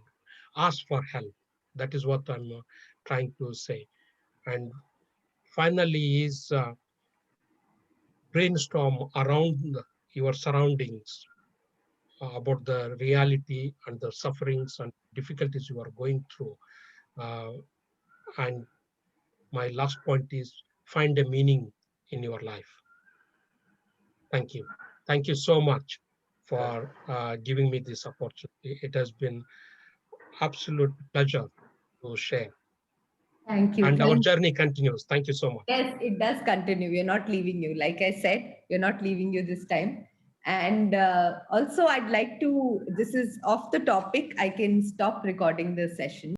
Ask for help. That is what I'm trying to say. And finally is brainstorm around your surroundings about the reality and the sufferings and difficulties you are going through. And my last point is find a meaning in your life. Thank you. Thank you so much for giving me this opportunity. It has been absolute pleasure to share. Thank you. And our journey continues. Thank you so much. Yes, it does continue. We're not leaving you. Like I said, we're not leaving you this time. And also, I'd like to, this is off the topic. I can stop recording the session.